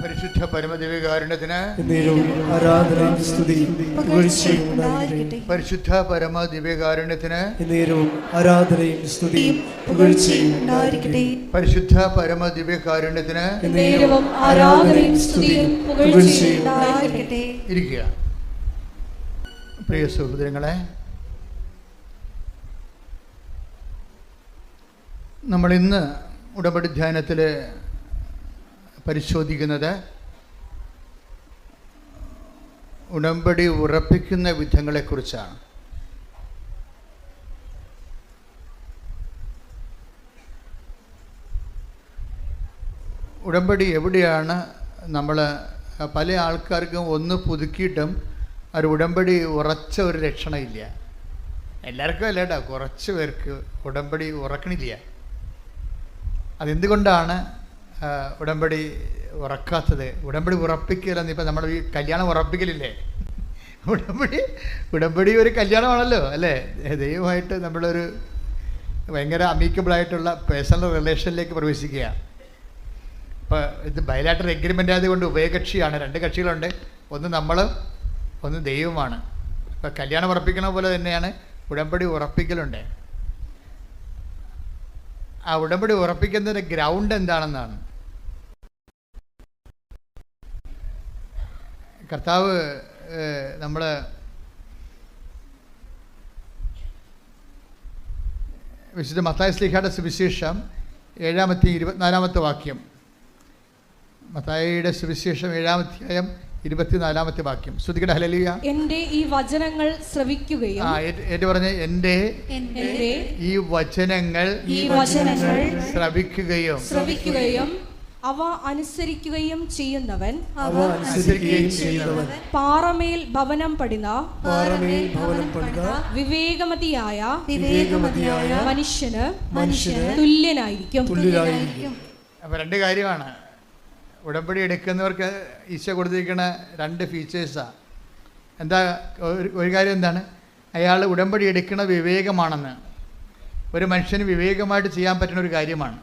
പരിശുദ്ധ പരമദിവ്യകാരുണ്യത്തിന് ആരാധനയും സ്തുതിയും പുകഴ്ചയും ഉണ്ടായിരിക്കട്ടെ. പരിശുദ്ധ പരമദിവ്യകാരുണ്യത്തിന് ആരാധനയും സ്തുതിയും പുകഴ്ചയും ഉണ്ടായിരിക്കട്ടെ. പരിശുദ്ധ പരമദിവ്യകാരുണ്യത്തിന് ആരാധനയും സ്തുതിയും പുകഴ്ചയും ഉണ്ടായിരിക്കട്ടെ. ഇരിക്കുക. പ്രിയ സഹോദരങ്ങളെ, നമ്മളിന്ന് ഉടമ്പടി ധ്യാനത്തിൽ പരിശോധിക്കുന്നത് ഉടമ്പടി ഉറപ്പിക്കുന്ന വിധങ്ങളെക്കുറിച്ചാണ്. ഉടമ്പടി എവിടെയാണ് നമ്മൾ പല ആൾക്കാർക്കും ഒന്ന് പുതുക്കിയിട്ടും ഒരു ഉടമ്പടി ഉറച്ച ഒരു ലക്ഷണമില്ല. എല്ലാവർക്കും അല്ല കേട്ടോ, കുറച്ച് പേർക്ക് ഉടമ്പടി ഉറക്കണില്ല. അതെന്തുകൊണ്ടാണ് ഉടമ്പടി ഉറക്കാത്തത്? ഉടമ്പടി ഉറപ്പിക്കലെന്ന് ഇപ്പം നമ്മൾ ഈ കല്യാണം ഉറപ്പിക്കലില്ലേ, ഉടമ്പടി ഒരു കല്യാണമാണല്ലോ അല്ലേ. ദൈവമായിട്ട് നമ്മളൊരു ഭയങ്കര അമീക്കബിളായിട്ടുള്ള പേഴ്സണൽ റിലേഷനിലേക്ക് പ്രവേശിക്കുക. ഇപ്പോൾ ഇത് ബയലാറ്ററൽ എഗ്രിമെൻ്റ് ആയതുകൊണ്ട് ഉഭയകക്ഷിയാണ്, രണ്ട് കക്ഷികളുണ്ട്, ഒന്ന് നമ്മൾ ഒന്ന് ദൈവമാണ്. ഇപ്പോൾ കല്യാണം ഉറപ്പിക്കണ പോലെ തന്നെയാണ് ഉടമ്പടി ഉറപ്പിക്കലുണ്ട്. ആ ഉടമ്പടി ഉറപ്പിക്കുന്നതിൻ്റെ ഗ്രൗണ്ട് എന്താണെന്നാണ്. കർത്താവ് നമ്മൾ വിശുദ്ധ മത്തായി ശ്ലീഹായുടെ സുവിശേഷം 7-24 വാക്യം. മത്തായിയുടെ സുവിശേഷം 7-24 വാക്യം. ശ്രുതികട ഹല്ലേലൂയ. എൻ്റെ ഈ വചനങ്ങൾ ശ്രവിക്കുകയും പറഞ്ഞ എൻ്റെ ഈ വചനങ്ങൾ ശ്രവിക്കുകയും അവ അനുസരിക്കുകയും ചെയ്യുന്നവൻ പാറമേൽ ഭവനം പണിത വിവേകമതിയായ മനുഷ്യന് തുല്യനായിരിക്കും. അപ്പൊ രണ്ട് കാര്യമാണ് ഉടമ്പടി എടുക്കുന്നവർക്ക് ഈശോ കൊടുത്തിരിക്കുന്ന രണ്ട് ഫീച്ചേഴ്സാണ്. എന്താ ഒരു കാര്യം എന്താണ്? അയാൾ ഉടമ്പടി എടുക്കുന്ന വിവേകമാണെന്ന്. ഒരു മനുഷ്യന് വിവേകമായിട്ട് ചെയ്യാൻ പറ്റുന്ന ഒരു കാര്യമാണ്.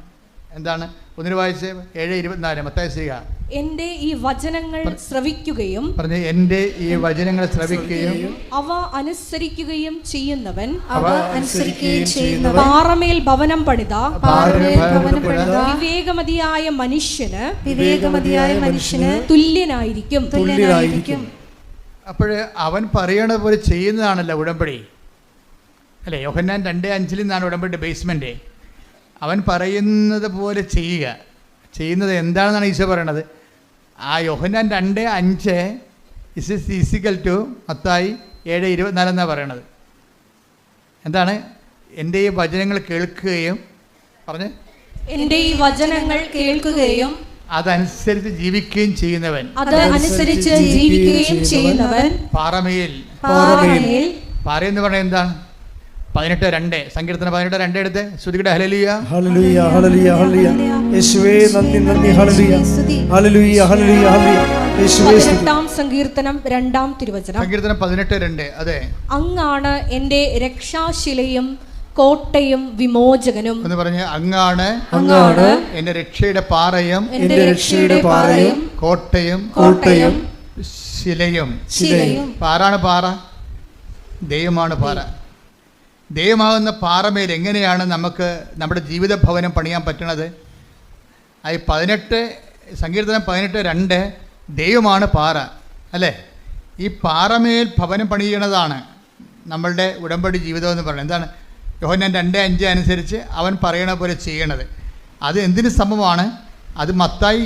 എന്താണ്? ഒന്നിന് വായിച്ച് 7:24 മത്തായി ശ്ലീഹ. എൻ്റെ ഈ വചനങ്ങൾ ശ്രവിക്കുകയും പറഞ്ഞ എൻ്റെ ഈ വചനങ്ങൾ ശ്രവിക്കുകയും അവ അനുസരിക്കുകയും ചെയ്യുന്നവൻ പാറമേൽ ഭവനം പണിത വിവേകമതിയായ മനുഷ്യന് തുല്യനായിരിക്കും. അപ്പോഴ് അവൻ പറയണ പോലെ ചെയ്യുന്നതാണല്ലോ ഉടമ്പടി അല്ലേ. യോഹന്നാൻ 2:5 നിന്നാണ് ഉടമ്പടി ബേസ്മെന്റ്. അവൻ പറയുന്നത് പോലെ ചെയ്യുന്നത് എന്താണെന്നാണ് ഈശോ പറയണത്. ആ യോഹന്നാൻ 2:5 = മത്തായി 7:24 എന്നാണ് പറയണത്. എന്താണ്? എൻ്റെ ഈ വചനങ്ങൾ കേൾക്കുകയും പറഞ്ഞ് എൻ്റെ ഈ വചനങ്ങൾ കേൾക്കുകയും അതനുസരിച്ച് ജീവിക്കുകയും ചെയ്യുന്നവൻ പാറമേൽ പാറയെന്ന് പറഞ്ഞാൽ എന്താണ്? 18:2 സങ്കീർത്തനം 18:2 എടുത്ത് ശ്രുതികട ഹല്ലേലൂയ. ഹല്ലേലൂയ ഹല്ലേലൂയ ഹല്ലേലൂയ. യേശുവേ നന്ദി നന്ദി. ഹല്ലേലൂയ ഹല്ലേലൂയ ഹല്ലേലൂയ ഹല്ലേലൂയ. യേശുവേ. 18-ാം സങ്കീർത്തനം 2-ാം തിരുവചനം. സങ്കീർത്തനം 18:2. അതെ, അങ്ങാണ് എൻ്റെ രക്ഷാശിലയും കോട്ടയും വിമോചകനും എന്ന് പറഞ്ഞ് അങ്ങാണ് എൻ്റെ രക്ഷയുടെ പാറയും കോട്ടയും ശിലയും. പാറാണ് പാറ, ദൈവമാണ് പാറ. ദൈവമാകുന്ന പാറമേൽ എങ്ങനെയാണ് നമുക്ക് നമ്മുടെ ജീവിത ഭവനം പണിയാൻ പറ്റണത്? അത് സങ്കീർത്തനം 18:2 ദൈവമാണ് പാറ അല്ലേ. ഈ പാറമേൽ ഭവനം പണിയണതാണ് നമ്മളുടെ ഉടമ്പടി ജീവിതം എന്ന് പറയുന്നത്. എന്താണ്? യോഹന്നാൻ 2:5 അനുസരിച്ച് അവൻ പറയണ പോലെ ചെയ്യണത്. അത് എന്തിന് സമമാണ്? അത് മത്തായി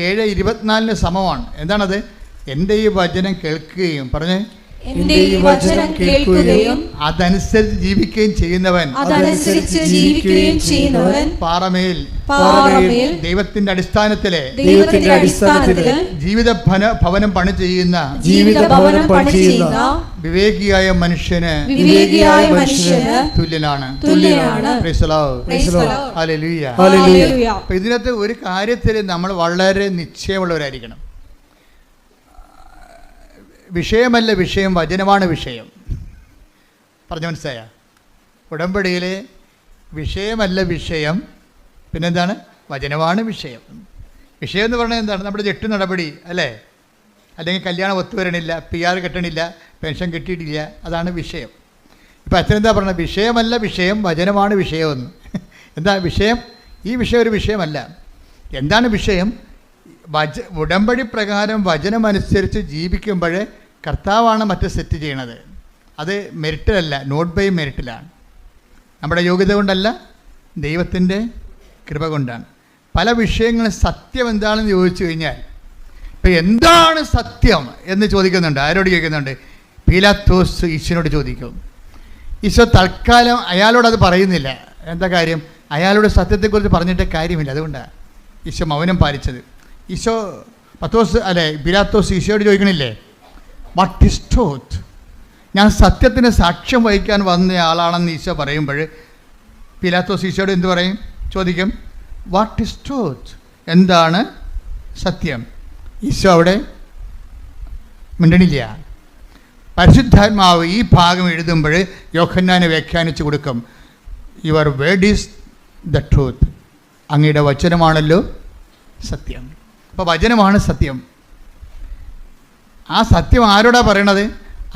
7:24 സമമാണ്. എന്താണത്? എൻ്റെ ഈ വചനം കേൾക്കുകയും പറഞ്ഞ് അതനുസരിച്ച് ജീവിക്കുകയും ചെയ്യുന്നവൻ പാറമേൽ ദൈവത്തിന്റെ അടിസ്ഥാനത്തിലെ ജീവിത ഭവനം പണി ചെയ്യുന്ന വിവേകിയായ മനുഷ്യന് തുല്യനാണ്. ഇതിനകത്ത് ഒരു കാര്യത്തിൽ നമ്മൾ വളരെ നിശ്ചയമുള്ളവരായിരിക്കണം. വിഷയമല്ല വിഷയം, വചനമാണ് വിഷയം. പറഞ്ഞു മനസ്സിലായ? ഉടമ്പടിയിലെ വിഷയമല്ല വിഷയം, പിന്നെന്താണ്? വചനമാണ് വിഷയം. വിഷയം എന്ന് പറഞ്ഞാൽ എന്താണ്? നമ്മുടെ ജെട്ട് നടപടി അല്ലേ, അല്ലെങ്കിൽ കല്യാണം ഒത്തുവരണില്ല, PR കിട്ടണില്ല, പെൻഷൻ കിട്ടിയിട്ടില്ല, അതാണ് വിഷയം. ഇപ്പം അച്ഛൻ എന്താ പറഞ്ഞത്? വിഷയമല്ല വിഷയം, വചനമാണ് വിഷയമെന്ന്. എന്താ വിഷയം? ഈ വിഷയം ഒരു വിഷയമല്ല. എന്താണ് വിഷയം? ഉടമ്പടി പ്രകാരം വചനമനുസരിച്ച് ജീവിക്കുമ്പോൾ കർത്താവാണ് മറ്റ് സെറ്റ് ചെയ്യണത്. അത് മെറിറ്റിലല്ല, നോട്ട് ബൈ മെറിറ്റിലാണ്. നമ്മുടെ യോഗ്യത കൊണ്ടല്ല, ദൈവത്തിൻ്റെ കൃപ കൊണ്ടാണ്. പല വിഷയങ്ങളും സത്യം എന്താണെന്ന് ചോദിച്ചു കഴിഞ്ഞാൽ, ഇപ്പം എന്താണ് സത്യം എന്ന് ചോദിക്കുന്നുണ്ട്. ആരോട് ചോദിക്കുന്നുണ്ട്? പീലാത്തോസ് ഈശോനോട് ചോദിക്കും. ഈശോ തൽക്കാലം അയാളോടത് പറയുന്നില്ല. എന്താ കാര്യം? അയാളുടെ സത്യത്തെക്കുറിച്ച് പറഞ്ഞിട്ട് കാര്യമില്ല. അതുകൊണ്ടാണ് ഈശോ മൗനം പാലിച്ചത്. ഈശോ പീലാത്തോസ് ഈശോയോട് ചോദിക്കണില്ലേ, വാട്ട് ഈസ് ട്രൂത്ത്? ഞാൻ സത്യത്തിന് സാക്ഷ്യം വഹിക്കാൻ വന്ന ആളാണെന്ന് ഈശോ പറയുമ്പോൾ പീലാത്തോസ് ഈശോയോട് എന്ത് പറയും? ചോദിക്കും, വാട്ട് ഈസ് ട്രൂത്ത്? എന്താണ് സത്യം? ഈശോ അവിടെ മിണ്ടണില്ല. പരിശുദ്ധാത്മാവ് ഈ ഭാഗം എഴുതുമ്പോൾ യോഹന്നാനെ വ്യാഖ്യാനിച്ച് കൊടുക്കും. Your word is the truth. അങ്ങയുടെ വചനമാണല്ലോ സത്യം. അപ്പോൾ വചനമാണ് സത്യം. ആ സത്യം ആരോടാ പറയണത്?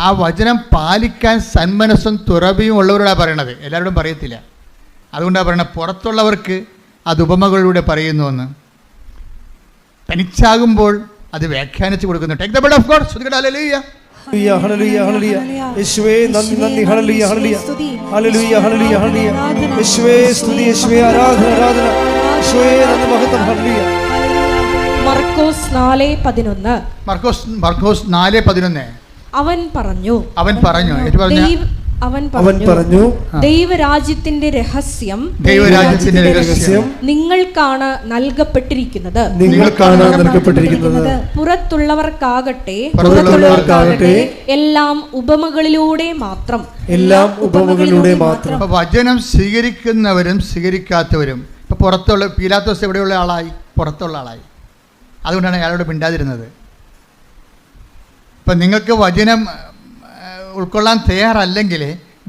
ആ വചനം പാലിക്കാൻ സന്മനസ്സും തുറവിയും ഉള്ളവരോടാണ് പറയണത്. എല്ലാവരോടും പറയത്തില്ല. അതുകൊണ്ടാണ് പറയണത് പുറത്തുള്ളവർക്ക് അത് ഉപമകളിലൂടെ പറയുന്നുവെന്ന്. തനിച്ചാകുമ്പോൾ അത് വ്യാഖ്യാനിച്ച് കൊടുക്കുന്നു. Take the blood of God. സ്തുതിക്കട്ടെ. ഹല്ലേലൂയ. ഹല്ലേലൂയ, ഹല്ലേലൂയ, ഹല്ലേലൂയ. യേശുവേ നന്ദി, നന്ദി. ഹല്ലേലൂയ, ഹല്ലേലൂയ. ഹല്ലേലൂയ, ഹല്ലേലൂയ, ഹല്ലേലൂയ. യേശുവേ സ്തുതി, യേശുവേ ആരാധന, ആരാധന. യേശുവേ നന്ദി, മഹത്വം. ഹല്ലേലൂയ. മർക്കോസ് 4:11. മർക്കോസ് 4:11. അവൻ പറഞ്ഞു ദൈവരാജ്യത്തിന്റെ രഹസ്യം നിങ്ങൾക്കാണ് നൽകപ്പെട്ടിരിക്കുന്നത്. പുറത്തുള്ളവർക്കാകട്ടെ എല്ലാം ഉപമകളിലൂടെ മാത്രം. വചനം സ്വീകരിക്കുന്നവരും സ്വീകരിക്കാത്തവരും. ഇപ്പൊ പുറത്തുള്ള പീലാത്തോസ് എവിടെയുള്ള ആളായി? പുറത്തുള്ള ആളായി. അതുകൊണ്ടാണ് അയാളോട് മിണ്ടാതിരുന്നത്. ഇപ്പം നിങ്ങൾക്ക് വചനം ഉൾക്കൊള്ളാൻ തയ്യാറല്ലെങ്കിൽ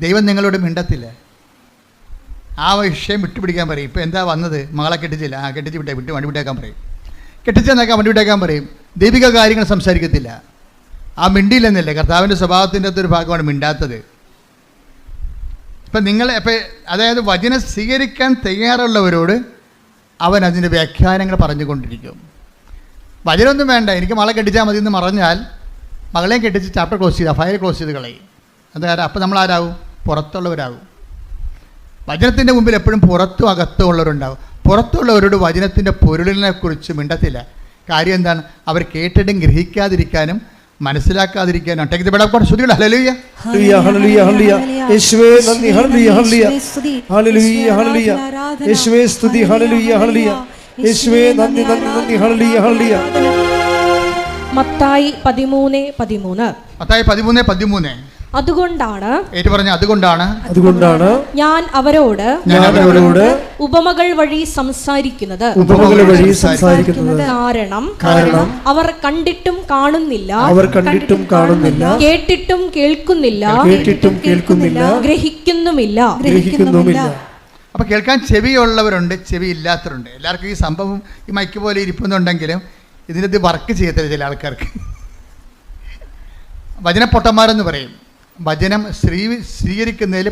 ദൈവം നിങ്ങളോട് മിണ്ടത്തില്ല. ആ വിഷയം വിട്ടുപിടിക്കാൻ പറയും. ഇപ്പോൾ എന്താ വന്നത്? മകളെ കെട്ടിച്ചില്ല, കെട്ടിച്ച് വണ്ടി വിട്ടേക്കാൻ പറയും. കെട്ടിച്ചെന്നേക്കാൻ വണ്ടി വിട്ടേക്കാൻ പറയും. ദൈവിക കാര്യങ്ങൾ സംസാരിക്കത്തില്ല. ആ മിണ്ടിയില്ലെന്നല്ലേ? കർത്താവിൻ്റെ സ്വഭാവത്തിൻ്റെ അകത്തൊരു ഭാഗമാണ് മിണ്ടാത്തത്. ഇപ്പം അതായത് വചനം സ്വീകരിക്കാൻ തയ്യാറുള്ളവരോട് അവൻ അതിൻ്റെ വ്യാഖ്യാനങ്ങൾ പറഞ്ഞുകൊണ്ടിരിക്കും. വചനമൊന്നും വേണ്ട, എനിക്ക് മകളെ കെട്ടിച്ചാൽ മതി എന്ന് പറഞ്ഞാൽ മകളെയും കെട്ടിച്ച് ചാപ്റ്റർ ക്ലോസ് ചെയ്ത് ഫയൽ ക്ലോസ് ചെയ്ത് കളയും. അതായത് അപ്പം നമ്മൾ ആരാകും? പുറത്തുള്ളവരാകും. വചനത്തിൻ്റെ മുമ്പിൽ എപ്പോഴും പുറത്തും അകത്തും ഉള്ളവരുണ്ടാകും. പുറത്തുള്ളവരോട് വചനത്തിൻ്റെ പൊരുളിനെ കുറിച്ച് മിണ്ടത്തില്ല. കാര്യം എന്താണ്? അവർ കേട്ടിട്ടും ഗ്രഹിക്കാതിരിക്കാനും മനസ്സിലാക്കാതിരിക്കാനും. Take the blood of God. സ്തുതിക്കട്ടെ. ഹല്ലേലൂയ, ഹല്ലേലൂയ, ഹല്ലേലൂയ, ഹല്ലേലൂയ. യേശുവേ നന്ദി. ഹല്ലേലൂയ, ഹല്ലേലൂയ. ഹല്ലേലൂയ, ഹല്ലേലൂയ. യേശുവേ സ്തുതി. ഹല്ലേലൂയ, ഹല്ലേലൂയ. യേശുവേ നന്ദി, നന്ദി, നന്ദി. ഹല്ലേലൂയ, ഹല്ലേലൂയ. മത്തായി 13:13. അതുകൊണ്ടാണ് ഞാൻ അവരോട് ഉപമകൾ വഴി സംസാരിക്കുന്നത്. കാരണം അവർ കണ്ടിട്ടും കാണുന്നില്ല, കേട്ടിട്ടും കേൾക്കുന്നില്ല, ഗ്രഹിക്കുന്നുമില്ല. അപ്പോൾ കേൾക്കാൻ ചെവിയുള്ളവരുണ്ട്, ചെവി ഇല്ലാത്തവരുണ്ട്. എല്ലാവർക്കും ഈ സംഭവം ഈ മൈക്ക് പോലെ ഇരിക്കുന്നുണ്ടെങ്കിലും ഇതിനകത്ത് വർക്ക് ചെയ്യത്തില്ല ചില ആൾക്കാർക്ക്. വചനപ്പൊട്ടന്മാരെന്ന് പറയും. വചനം സ്വീകരിക്കുന്നതിൽ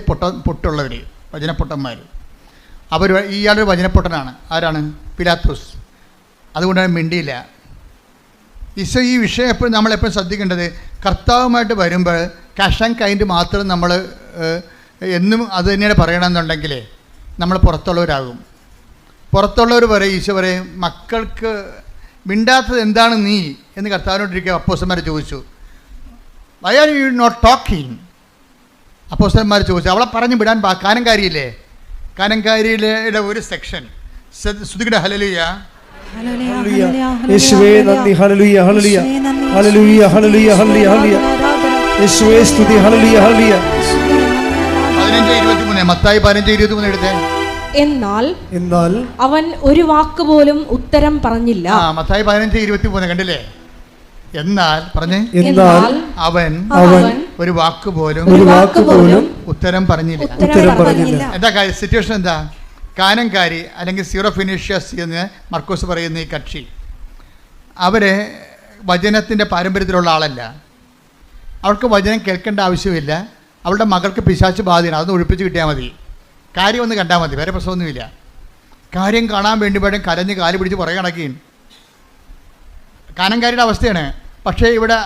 പൊട്ടുള്ളവർ വചനപ്പൊട്ടന്മാർ. ഇയാളൊരു വചനപ്പൊട്ടനാണ്. ആരാണ്? പീലാത്തോസ്. അതുകൊണ്ടാണ് മിണ്ടിയില്ല. ഈശോ ഈ വിഷയം എപ്പോഴും നമ്മളെപ്പോഴും ശ്രദ്ധിക്കേണ്ടത്, കർത്താവുമായിട്ട് വരുമ്പോൾ കാഷ് ആൻഡ് കൈൻഡ് മാത്രം നമ്മൾ എന്നും അത് തന്നെയാണ് പറയണമെന്നുണ്ടെങ്കിൽ നമ്മൾ പുറത്തുള്ളവരാകും. പുറത്തുള്ളവർ പറയും, ഈശോ പറയും, മക്കൾക്ക് മിണ്ടാത്തത് എന്താണ് നീ എന്ന് കർത്താവിനോട്ടിരിക്കുക. അപ്പോസ്തലന്മാർ ചോദിച്ചു, why are you not talking? അപ്പോസ്തലന്മാർ ചോദിച്ചു. അവളെ പറഞ്ഞു വിടാൻ കാനങ്കാരിയില്ലേ? കാനങ്കാരിയുടെ ഒരു സെക്ഷൻ. സ്തുതിക്കട്ടെ. ഹല്ലേലൂയ, യേശുവേ നന്ദി. ഹല്ലേലൂയ, ഹല്ലേലൂയ, ഹല്ലേലൂയ, ഹല്ലേലൂയ, ഹല്ലേലൂയ. യേശുവേ സ്തുതി. ഹല്ലേലൂയ, ഹല്ലേലൂയ. 15:23. മത്തായി 15:23 എടുത്തേ. എന്നാൽ അവൻ ഒരു വാക്ക് പോലും ഉത്തരം പറഞ്ഞില്ല. മത്തായി 15:23 കണ്ടില്ലേ? എന്നാൽ പറഞ്ഞേ, അവൻ ഒരു വാക്ക് പോലും ഉത്തരം പറഞ്ഞില്ല. എന്താ സിറ്റുവേഷൻ? എന്താ? കാനങ്കാരി അല്ലെങ്കിൽ സീറോ ഫിനീഷ്യസ് എന്ന് മർക്കോസ് പറയുന്ന ഈ കക്ഷി അവർ വചനത്തിൻ്റെ പാരമ്പര്യത്തിലുള്ള ആളല്ല. അവൾക്ക് വചനം കേൾക്കേണ്ട ആവശ്യമില്ല. അവളുടെ മകൾക്ക് പിശാച് ബാധയാണ്, അതൊന്ന് ഒഴിപ്പിച്ച് കിട്ടിയാൽ മതി. കാര്യം ഒന്ന് കണ്ടാൽ മതി, വേറെ പ്രശ്നമൊന്നുമില്ല. കാര്യം കാണാൻ വേണ്ടി വേണം കരഞ്ഞ് കാല് പിടിച്ച് പുറകെ നടക്കുകയും കാനംകാരിയുടെ അവസ്ഥയാണ്. പക്ഷേ ഇവിടെ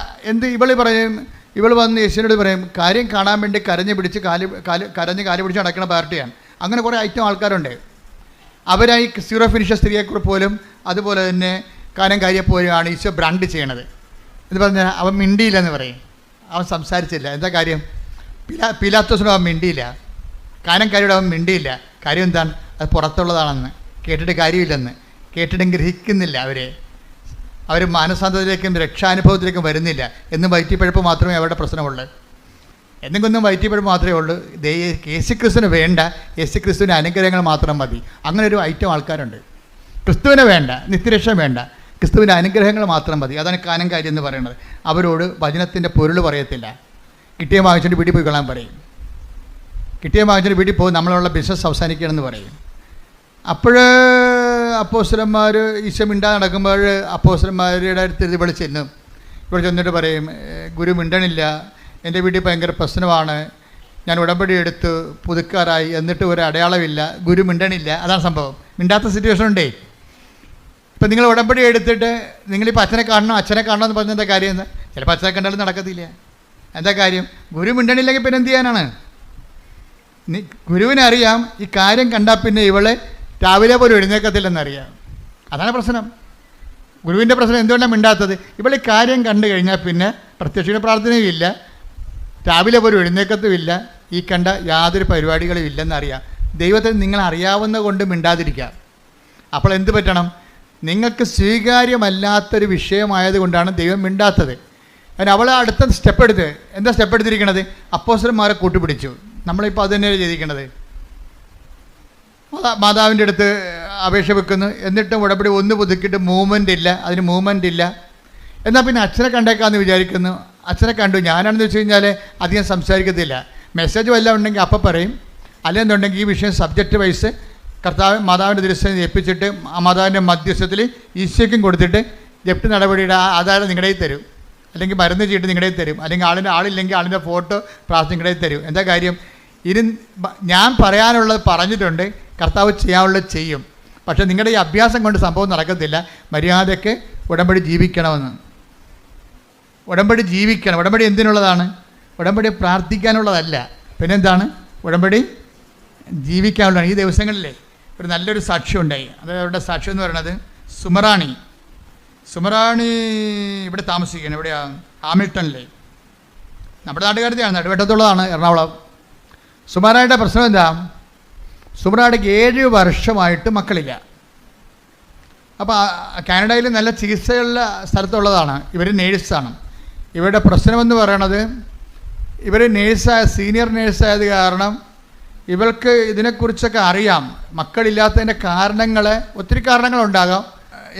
ഇവൾ വന്ന് യേശുവിനോട് പറയും, കാര്യം കാണാൻ വേണ്ടി കരഞ്ഞ് കാല് പിടിച്ച് നടക്കുന്ന പാർട്ടിയാണ്. അങ്ങനെ കുറേ ഐറ്റം ആൾക്കാരുണ്ട്. അവരായി സീറോ ഫിനിഷ സ്ത്രീയെക്കുറിച്ച് പോലും അതുപോലെ തന്നെ കാനംകാരിയെപ്പോലെയാണ് ഈശോ ബ്രാൻഡ് ചെയ്യണത്. എന്ന് പറഞ്ഞാൽ അവൻ മിണ്ടിയില്ലെന്ന് പറയും, അവൻ സംസാരിച്ചില്ല. എന്താ കാര്യം? പിലാത്തോസിനോട് അവൻ മിണ്ടിയില്ല, കാനംകാരിയോട് അവൻ മിണ്ടിയില്ല. കാര്യം എന്താണ്? അത് പുറത്തുള്ളതാണെന്ന്, കേട്ടിട്ട് കാര്യമില്ലെന്ന്, കേട്ടിട്ടും ഗ്രഹിക്കുന്നില്ല. അവർ മാനസാന്തരത്തിലേക്കും രക്ഷാനുഭവത്തിലേക്കും വരുന്നില്ല. എന്നും വയറ്റിപ്പഴപ്പ് മാത്രമേ അവരുടെ പ്രശ്നമുള്ളൂ. എന്തെങ്കിലും വയറ്റിപ്പഴപ്പ് മാത്രമേ ഉള്ളൂ. യേശുക്രിസ്തുവിന് വേണ്ട, യേശുക്രിസ്തുവിൻ്റെ അനുഗ്രഹങ്ങൾ മാത്രം മതി. അങ്ങനെ ഒരു ഐറ്റം ആൾക്കാരുണ്ട്. ക്രിസ്തുവിനെ വേണ്ട, നിത്യരക്ഷ വേണ്ട, ക്രിസ്തുവിൻ്റെ അനുഗ്രഹങ്ങൾ മാത്രം മതി. അതാണ് കാനംകാരി എന്ന് പറയുന്നത്. അവരോട് വചനത്തിൻ്റെ പൊരുൾ പറയത്തില്ല. കിട്ടിയ വാങ്ങിച്ചിട്ട് വീട്ടിൽ പോയി കൊള്ളാൻ പറയും. കിട്ടിയ വാങ്ങിച്ചിട്ട് വീട്ടിൽ പോയി നമ്മളുള്ള ബിസിനസ് അവസാനിക്കണമെന്ന് പറയും. അപ്പോൾ അപ്പോസ്തലന്മാർ ഈശോ മിണ്ടാതെ നടക്കുമ്പോൾ അപ്പോസ്തലന്മാരുടെ അടുത്ത് ഇവിടെ ചെല്ലും. ഇവിടെ ചെന്നിട്ട് പറയും, ഗുരു മിണ്ടണില്ല, എൻ്റെ വീട്ടിൽ ഭയങ്കര പ്രശ്നമാണ്, ഞാൻ ഉടമ്പടി എടുത്ത് പുതുക്കാറായി, എന്നിട്ട് ഒരു അടയാളമില്ല, ഗുരു മിണ്ടണില്ല. അതാണ് സംഭവം. മിണ്ടാത്ത സിറ്റുവേഷൻ ഉണ്ടേ. ഇപ്പം നിങ്ങൾ ഉടമ്പടി എടുത്തിട്ട് നിങ്ങളിപ്പോൾ അച്ഛനെ കാണണം എന്ന് പറഞ്ഞ എന്താ കാര്യം? എന്ന് ചിലപ്പോൾ അച്ഛനെ കണ്ടാലും നടക്കത്തില്ല. എന്താ കാര്യം? ഗുരു മിണ്ടണില്ലെങ്കിൽ പിന്നെ എന്ത് ചെയ്യാനാണ്? ഗുരുവിനറിയാം ഈ കാര്യം കണ്ടാൽ പിന്നെ ഇവളെ രാവിലെ പോലും എഴുന്നേക്കത്തില്ലെന്നറിയാം. അതാണ് പ്രശ്നം. ഗുരുവിൻ്റെ പ്രശ്നം എന്തുകൊണ്ടാണ് മിണ്ടാത്തത്? ഇവളെ കാര്യം കണ്ടു കഴിഞ്ഞാൽ പിന്നെ പ്രത്യക്ഷ പ്രാർത്ഥനയും ഇല്ല, രാവിലെ പോലും എഴുന്നേക്കത്തുമില്ല, ഈ കണ്ട യാതൊരു പരിപാടികളും ഇല്ലെന്നറിയാം. ദൈവത്തെ നിങ്ങൾ അറിയാവുന്ന കൊണ്ട് മിണ്ടാതിരിക്കുക. അപ്പോൾ എന്ത് പറ്റണം? നിങ്ങൾക്ക് സ്വീകാര്യമല്ലാത്തൊരു വിഷയമായതുകൊണ്ടാണ് ദൈവം മിണ്ടാത്തത്. അതിന് അവളെ അടുത്ത സ്റ്റെപ്പ് എടുത്ത് എന്താ സ്റ്റെപ്പ് എടുത്തിരിക്കണത്? അപ്പോസ്തലന്മാരെ കൂട്ടുപിടിച്ചു. നമ്മളിപ്പോൾ അത് തന്നെയാണ് ചെയ്തിരിക്കണത്. മാതാവിൻ്റെ അടുത്ത് അപേക്ഷ വെക്കുന്നു, എന്നിട്ടും ഉടമ്പടി ഒന്ന് പുതുക്കിയിട്ട് അതിന് മൂവ്മെൻ്റ് ഇല്ല. എന്നാൽ പിന്നെ അച്ഛനെ കണ്ടേക്കാമെന്ന് വിചാരിക്കുന്നു. അച്ഛനെ കണ്ടു. ഞാനാണെന്ന് വെച്ച് കഴിഞ്ഞാൽ അധികം സംസാരിക്കത്തില്ല. മെസ്സേജ് വല്ലതും ഉണ്ടെങ്കിൽ അപ്പം പറയും, അല്ലെന്നുണ്ടെങ്കിൽ ഈ വിഷയം സബ്ജക്റ്റ് വൈസ് മാതാവിൻ്റെ ദൃശ്യം ഏൽപ്പിച്ചിട്ട് ആ മാതാവിൻ്റെ മധ്യസ്ഥത്തിൽ ഈശോയ്ക്കും കൊടുത്തിട്ട് ജപ്തി നടപടിയുടെ ആധാരം നിങ്ങളുടെ തരും, അല്ലെങ്കിൽ മരുന്ന് ചീട്ട് നിങ്ങളുടെ തരും, അല്ലെങ്കിൽ ആളില്ലെങ്കിൽ ആളിൻ്റെ ഫോട്ടോ പ്രാർത്ഥന നിങ്ങളുടെ തരും. എന്താ കാര്യം? ഞാൻ പറയാനുള്ളത് പറഞ്ഞിട്ടുണ്ട്, കർത്താവ് ചെയ്യാനുള്ളത് ചെയ്യും. പക്ഷേ നിങ്ങളുടെ ഈ അഭ്യാസം കൊണ്ട് സംഭവം നടക്കത്തില്ല. മര്യാദയ്ക്ക് ഉടമ്പടി ജീവിക്കണമെന്ന്. ഉടമ്പടി ജീവിക്കണം. ഉടമ്പടി എന്തിനുള്ളതാണ്? ഉടമ്പടി പ്രാർത്ഥിക്കാനുള്ളതല്ല. പിന്നെന്താണ്? ഉടമ്പടി ജീവിക്കാനുള്ളതാണ്. ഈ ദിവസങ്ങളിലെ ഒരു നല്ലൊരു സാക്ഷ്യം ഉണ്ടായി. അത് അവരുടെ സാക്ഷ്യം എന്ന് പറയുന്നത് സുമറാണി ഇവിടെ താമസിക്കുകയാണ്. എവിടെയാണ്? ഹാമിൽട്ടണിലെ. നമ്മുടെ നാട്ടുകാരത്തെയാണ്, നടുവട്ടത്തുള്ളതാണ്, എറണാകുളം. സുമറാണിയുടെ പ്രശ്നം എന്താ? സുമറാണിക്ക് 7 വർഷമായിട്ട് മക്കളില്ല. അപ്പോൾ കാനഡയിൽ നല്ല ചികിത്സയുള്ള സ്ഥലത്തുള്ളതാണ്. ഇവർ നേഴ്സാണ്. ഇവരുടെ പ്രശ്നമെന്ന് പറയണത്, ഇവർ സീനിയർ നേഴ്സായത് കാരണം ഇവൾക്ക് ഇതിനെക്കുറിച്ചൊക്കെ അറിയാം. മക്കളില്ലാത്തതിൻ്റെ ഒത്തിരി കാരണങ്ങളുണ്ടാകാം.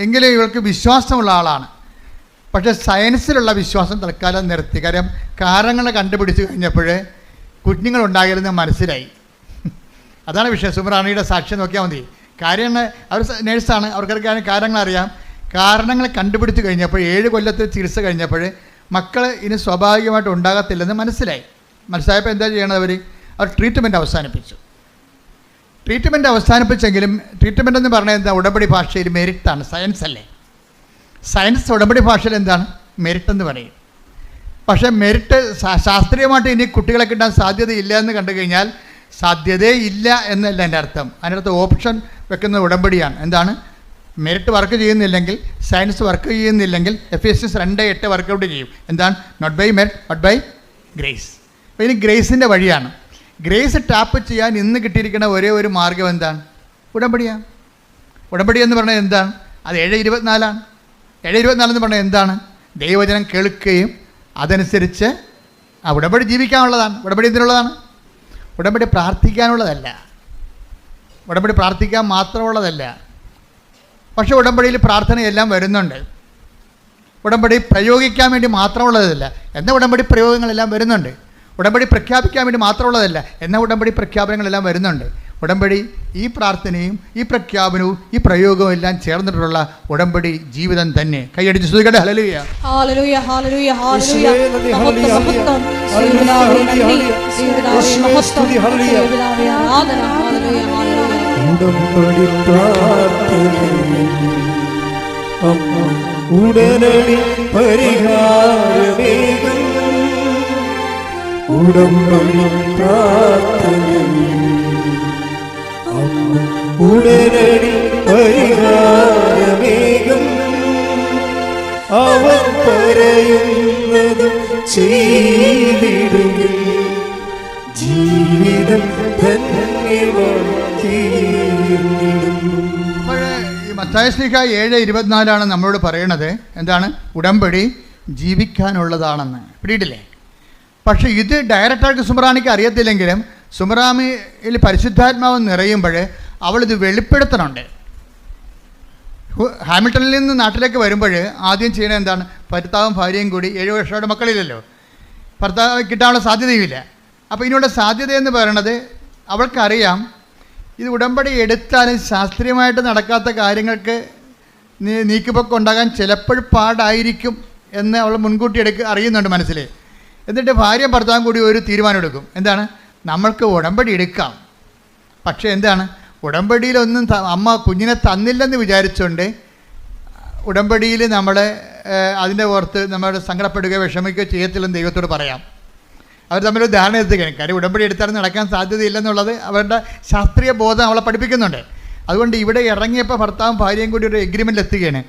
എങ്കിലും ഇവൾക്ക് വിശ്വാസമുള്ള ആളാണ്. പക്ഷേ സയൻസിലുള്ള വിശ്വാസം തൽക്കാലം നിർത്തി. കാര്യം കാരണങ്ങൾ കണ്ടുപിടിച്ച് കഴിഞ്ഞപ്പോൾ കുഞ്ഞുങ്ങളുണ്ടാകരുതെന്ന് മനസ്സിലായി. അതാണ് വിഷയം. സുമറാണിയുടെ സാക്ഷ്യം നോക്കിയാൽ മതി. കാര്യങ്ങൾ അവർ നേഴ്സാണ്, അവർക്കൊക്കെ കാരണങ്ങൾ അറിയാം. കാരണങ്ങൾ കണ്ടുപിടിച്ച് കഴിഞ്ഞപ്പോൾ 7 കൊല്ലത്തെ ചികിത്സ കഴിഞ്ഞപ്പോൾ മക്കൾ ഇനി സ്വാഭാവികമായിട്ട് ഉണ്ടാകത്തില്ലെന്ന് മനസ്സിലായപ്പോൾ എന്താ ചെയ്യണത്? അവർ ട്രീറ്റ്മെൻറ്റ് അവസാനിപ്പിച്ചു. ട്രീറ്റ്മെൻറ്റ് അവസാനിപ്പിച്ചെങ്കിലും ട്രീറ്റ്മെൻ്റ് എന്ന് പറഞ്ഞാൽ എന്താ? ഉടമ്പടി ഭാഷയിൽ മെരിറ്റാണ്, സയൻസ് അല്ലേ. സയൻസ് ഉടമ്പടി ഭാഷയിൽ എന്താണ്? മെരിറ്റ് എന്ന് പറയും. പക്ഷേ മെരിറ്റ് ശാസ്ത്രീയമായിട്ട് ഇനി കുട്ടികളെ കിട്ടാൻ സാധ്യതയില്ല എന്ന് കണ്ടു കഴിഞ്ഞാൽ സാധ്യതയില്ല എന്നല്ല എൻ്റെ അർത്ഥം. അതിനർത്ഥം ഓപ്ഷൻ വെക്കുന്ന ഉടമ്പടിയാണ്. എന്താണ്? മെരിറ്റ് വർക്ക് ചെയ്യുന്നില്ലെങ്കിൽ, സയൻസ് വർക്ക് ചെയ്യുന്നില്ലെങ്കിൽ Ephesians 2:8 വർക്കൗട്ട് ചെയ്യും. എന്താണ്? Not by merit but by grace. അപ്പോൾ ഇനി ഗ്രേസിൻ്റെ വഴിയാണ്. ഗ്രേസ് ടാപ്പ് ചെയ്യാൻ ഇന്ന് കിട്ടിയിരിക്കുന്ന ഒരേ ഒരു മാർഗ്ഗം എന്താണ്? ഉടമ്പടിയാണ്. ഉടമ്പടി എന്ന് പറഞ്ഞാൽ എന്താണ്? അത് 7:24 7:24 എന്ന് പറഞ്ഞാൽ എന്താണ്? ദൈവവചനം കേൾക്കുകയും അതനുസരിച്ച് ആ ഉടമ്പടി ജീവിക്കാനുള്ളതാണ്. ഉടമ്പടി എന്തിനുള്ളതാണ്? ഉടമ്പടി പ്രാർത്ഥിക്കാനുള്ളതല്ല. ഉടമ്പടി പ്രാർത്ഥിക്കാൻ മാത്രമുള്ളതല്ല. പക്ഷേ ഉടമ്പടിയിൽ പ്രാർത്ഥനയെല്ലാം വരുന്നുണ്ട്. ഉടമ്പടി പ്രയോഗിക്കാൻ വേണ്ടി മാത്രമുള്ളതല്ല, എന്നാൽ ഉടമ്പടി പ്രയോഗങ്ങളെല്ലാം വരുന്നുണ്ട്. ഉടമ്പടി പ്രഖ്യാപിക്കാൻ വേണ്ടി മാത്രമുള്ളതല്ല, എന്നാൽ ഉടമ്പടി പ്രഖ്യാപനങ്ങളെല്ലാം വരുന്നുണ്ട്. ഉടമ്പടി ഈ പ്രാർത്ഥനയും ഈ പ്രഖ്യാപനവും ഈ പ്രയോഗവും എല്ലാം ചേർന്നിട്ടുള്ള ഉടമ്പടി ജീവിതം തന്നെ. കൈയടിച്ച് സ്തുതിക്കട്ടെ. ഹല്ലേലൂയ. ഹല്ലേലൂയ ഹല്ലേലൂയ ഹല്ലേലൂയ. ഉടമ്പടി പ്രാർത്ഥനയിൽ അമ്മ ഉടനടി പരിഹാരമേകും. ഉടമ്പടി പ്രാർത്ഥനയിൽ അമ്മ ഉടനടി പരിഹാരമേകും. അവർ പറയുന്നത് ചെയ്തിടുകിൽ ജീവിതം ധന്യമാക്കിയിടും. ഈ മത്തായി ശ്ലീഹ 7:24 നമ്മളോട് പറയണത് എന്താണ്? ഉടമ്പടി ജീവിക്കാനുള്ളതാണെന്ന്. പിടിയിട്ടില്ലേ? പക്ഷേ ഇത് ഡയറക്റ്റായിട്ട് സുമറാണിക്ക് അറിയത്തില്ലെങ്കിലും സുമറാമിയിൽ പരിശുദ്ധാത്മാവ് നിറയുമ്പോൾ അവളിത് വെളിപ്പെടുത്തണുണ്ട്. ഹാമിൽട്ടണിൽ നിന്ന് നാട്ടിലേക്ക് വരുമ്പോൾ ആദ്യം ചെയ്യണത് എന്താണ്? ഭർത്താവും ഭാര്യയും കൂടി 7 വർഷമായിട്ട് മക്കളില്ലല്ലോ, ഭർത്താവ് കിട്ടാനുള്ള സാധ്യതയുമില്ല. അപ്പോൾ ഇതിനുള്ള സാധ്യതയെന്ന് പറയണത് അവൾക്കറിയാം, ഇത് ഉടമ്പടി എടുത്താലും ശാസ്ത്രീയമായിട്ട് നടക്കാത്ത കാര്യങ്ങൾക്ക് നീക്കുപോക്ക് ഉണ്ടാകാൻ ചിലപ്പോൾ പാടായിരിക്കും എന്ന് അവൾ മുൻകൂട്ടി അറിയുന്നുണ്ട് മനസ്സിൽ. എന്നിട്ട് ഭാര്യയും ഭർത്താവും കൂടി ഒരു തീരുമാനം എടുക്കും. എന്താണ്? നമ്മൾക്ക് ഉടമ്പടി എടുക്കാം, പക്ഷേ എന്താണ്, ഉടമ്പടിയിലൊന്നും അമ്മ കുഞ്ഞിനെ തന്നില്ലെന്ന് വിചാരിച്ചുകൊണ്ട് ഉടമ്പടിയിൽ നമ്മൾ അതിൻ്റെ ഓർത്ത് നമ്മൾ സങ്കടപ്പെടുകയോ വിഷമിക്കുകയോ ചെയ്യത്തില്ലെന്ന് ദൈവത്തോട് പറയാം. അവർ തമ്മിലൊരു ധാരണ എത്തുകയാണ്. കാര്യം ഉടമ്പടി എടുത്താലും നടക്കാൻ സാധ്യതയില്ലെന്നുള്ളത് അവരുടെ ശാസ്ത്രീയ ബോധം അവളെ പഠിപ്പിക്കുന്നുണ്ട്. അതുകൊണ്ട് ഇവിടെ ഇറങ്ങിയപ്പോൾ ഭർത്താവും ഭാര്യയും കൂടി ഒരു എഗ്രിമെൻ്റിൽ എത്തുകയാണ്.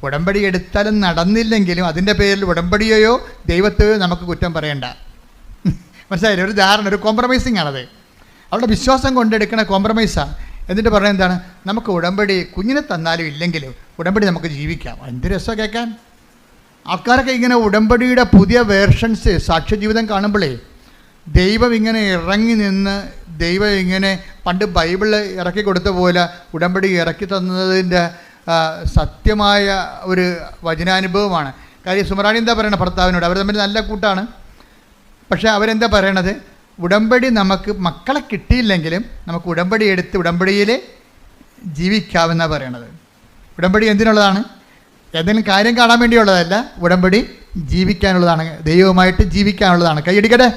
ഉടമ്പടി എടുത്താലും നടന്നില്ലെങ്കിലും അതിൻ്റെ പേരിൽ ഉടമ്പടിയെയോ ദൈവത്തെയോ നമുക്ക് കുറ്റം പറയണ്ട. മനസ്സിലായില്ലേ? ഒരു ധാരണ, ഒരു കോംപ്രമൈസിങ് ആണത്. അവളുടെ വിശ്വാസം കൊണ്ടെടുക്കണ കോംപ്രമൈസാണ്. എന്നിട്ട് പറയുന്നത് എന്താണ്? നമുക്ക് ഉടമ്പടി കുഞ്ഞിനെ തന്നാലും ഇല്ലെങ്കിലും ഉടമ്പടി നമുക്ക് ജീവിക്കാം. എന്ത് രസം കേൾക്കാൻ. ആൾക്കാരൊക്കെ ഇങ്ങനെ ഉടമ്പടിയുടെ പുതിയ വേർഷൻസ് സാക്ഷ്യജീവിതം കാണുമ്പോഴേ ദൈവം ഇങ്ങനെ ഇറങ്ങി നിന്ന് ദൈവം ഇങ്ങനെ പണ്ട് ബൈബിളിൽ ഇറക്കി കൊടുത്ത പോലെ ഉടമ്പടി ഇറക്കി തന്നതിൻ്റെ സത്യമായ ഒരു വചനാനുഭവമാണ്. കാര്യം സുമറാണി എന്താ പറയണത് ഭർത്താവിനോട്? അവർ തമ്മിൽ നല്ല കൂട്ടാണ്. പക്ഷേ അവരെന്താ പറയണത്? ഉടമ്പടി നമുക്ക് മക്കളെ കിട്ടിയില്ലെങ്കിലും നമുക്ക് ഉടമ്പടി എടുത്ത് ഉടമ്പടിയിൽ ജീവിക്കാമെന്നാണ് പറയണത്. ഉടമ്പടി എന്തിനുള്ളതാണ്? ഏതെങ്കിലും കാര്യം കാണാൻ വേണ്ടിയുള്ളതല്ല, ഉടമ്പടി ജീവിക്കാനുള്ളതാണ്, ദൈവവുമായിട്ട് ജീവിക്കാനുള്ളതാണ്. കൈയടിക്കട്ടെ.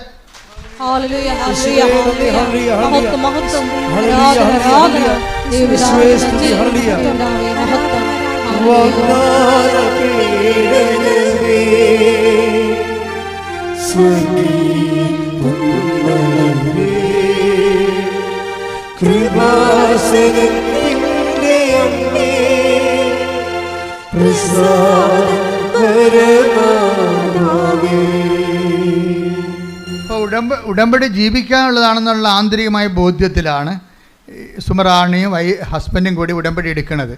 കൃപാസനത്തിൻ്റെ അമ്മേ ഇപ്പോൾ ഉടമ്പടി ജീവിക്കാനുള്ളതാണെന്നുള്ള ആന്തരികമായ ബോധ്യത്തിലാണ് സുമറാണിയും ഹസ്ബൻഡും കൂടി ഉടമ്പടി എടുക്കുന്നത്.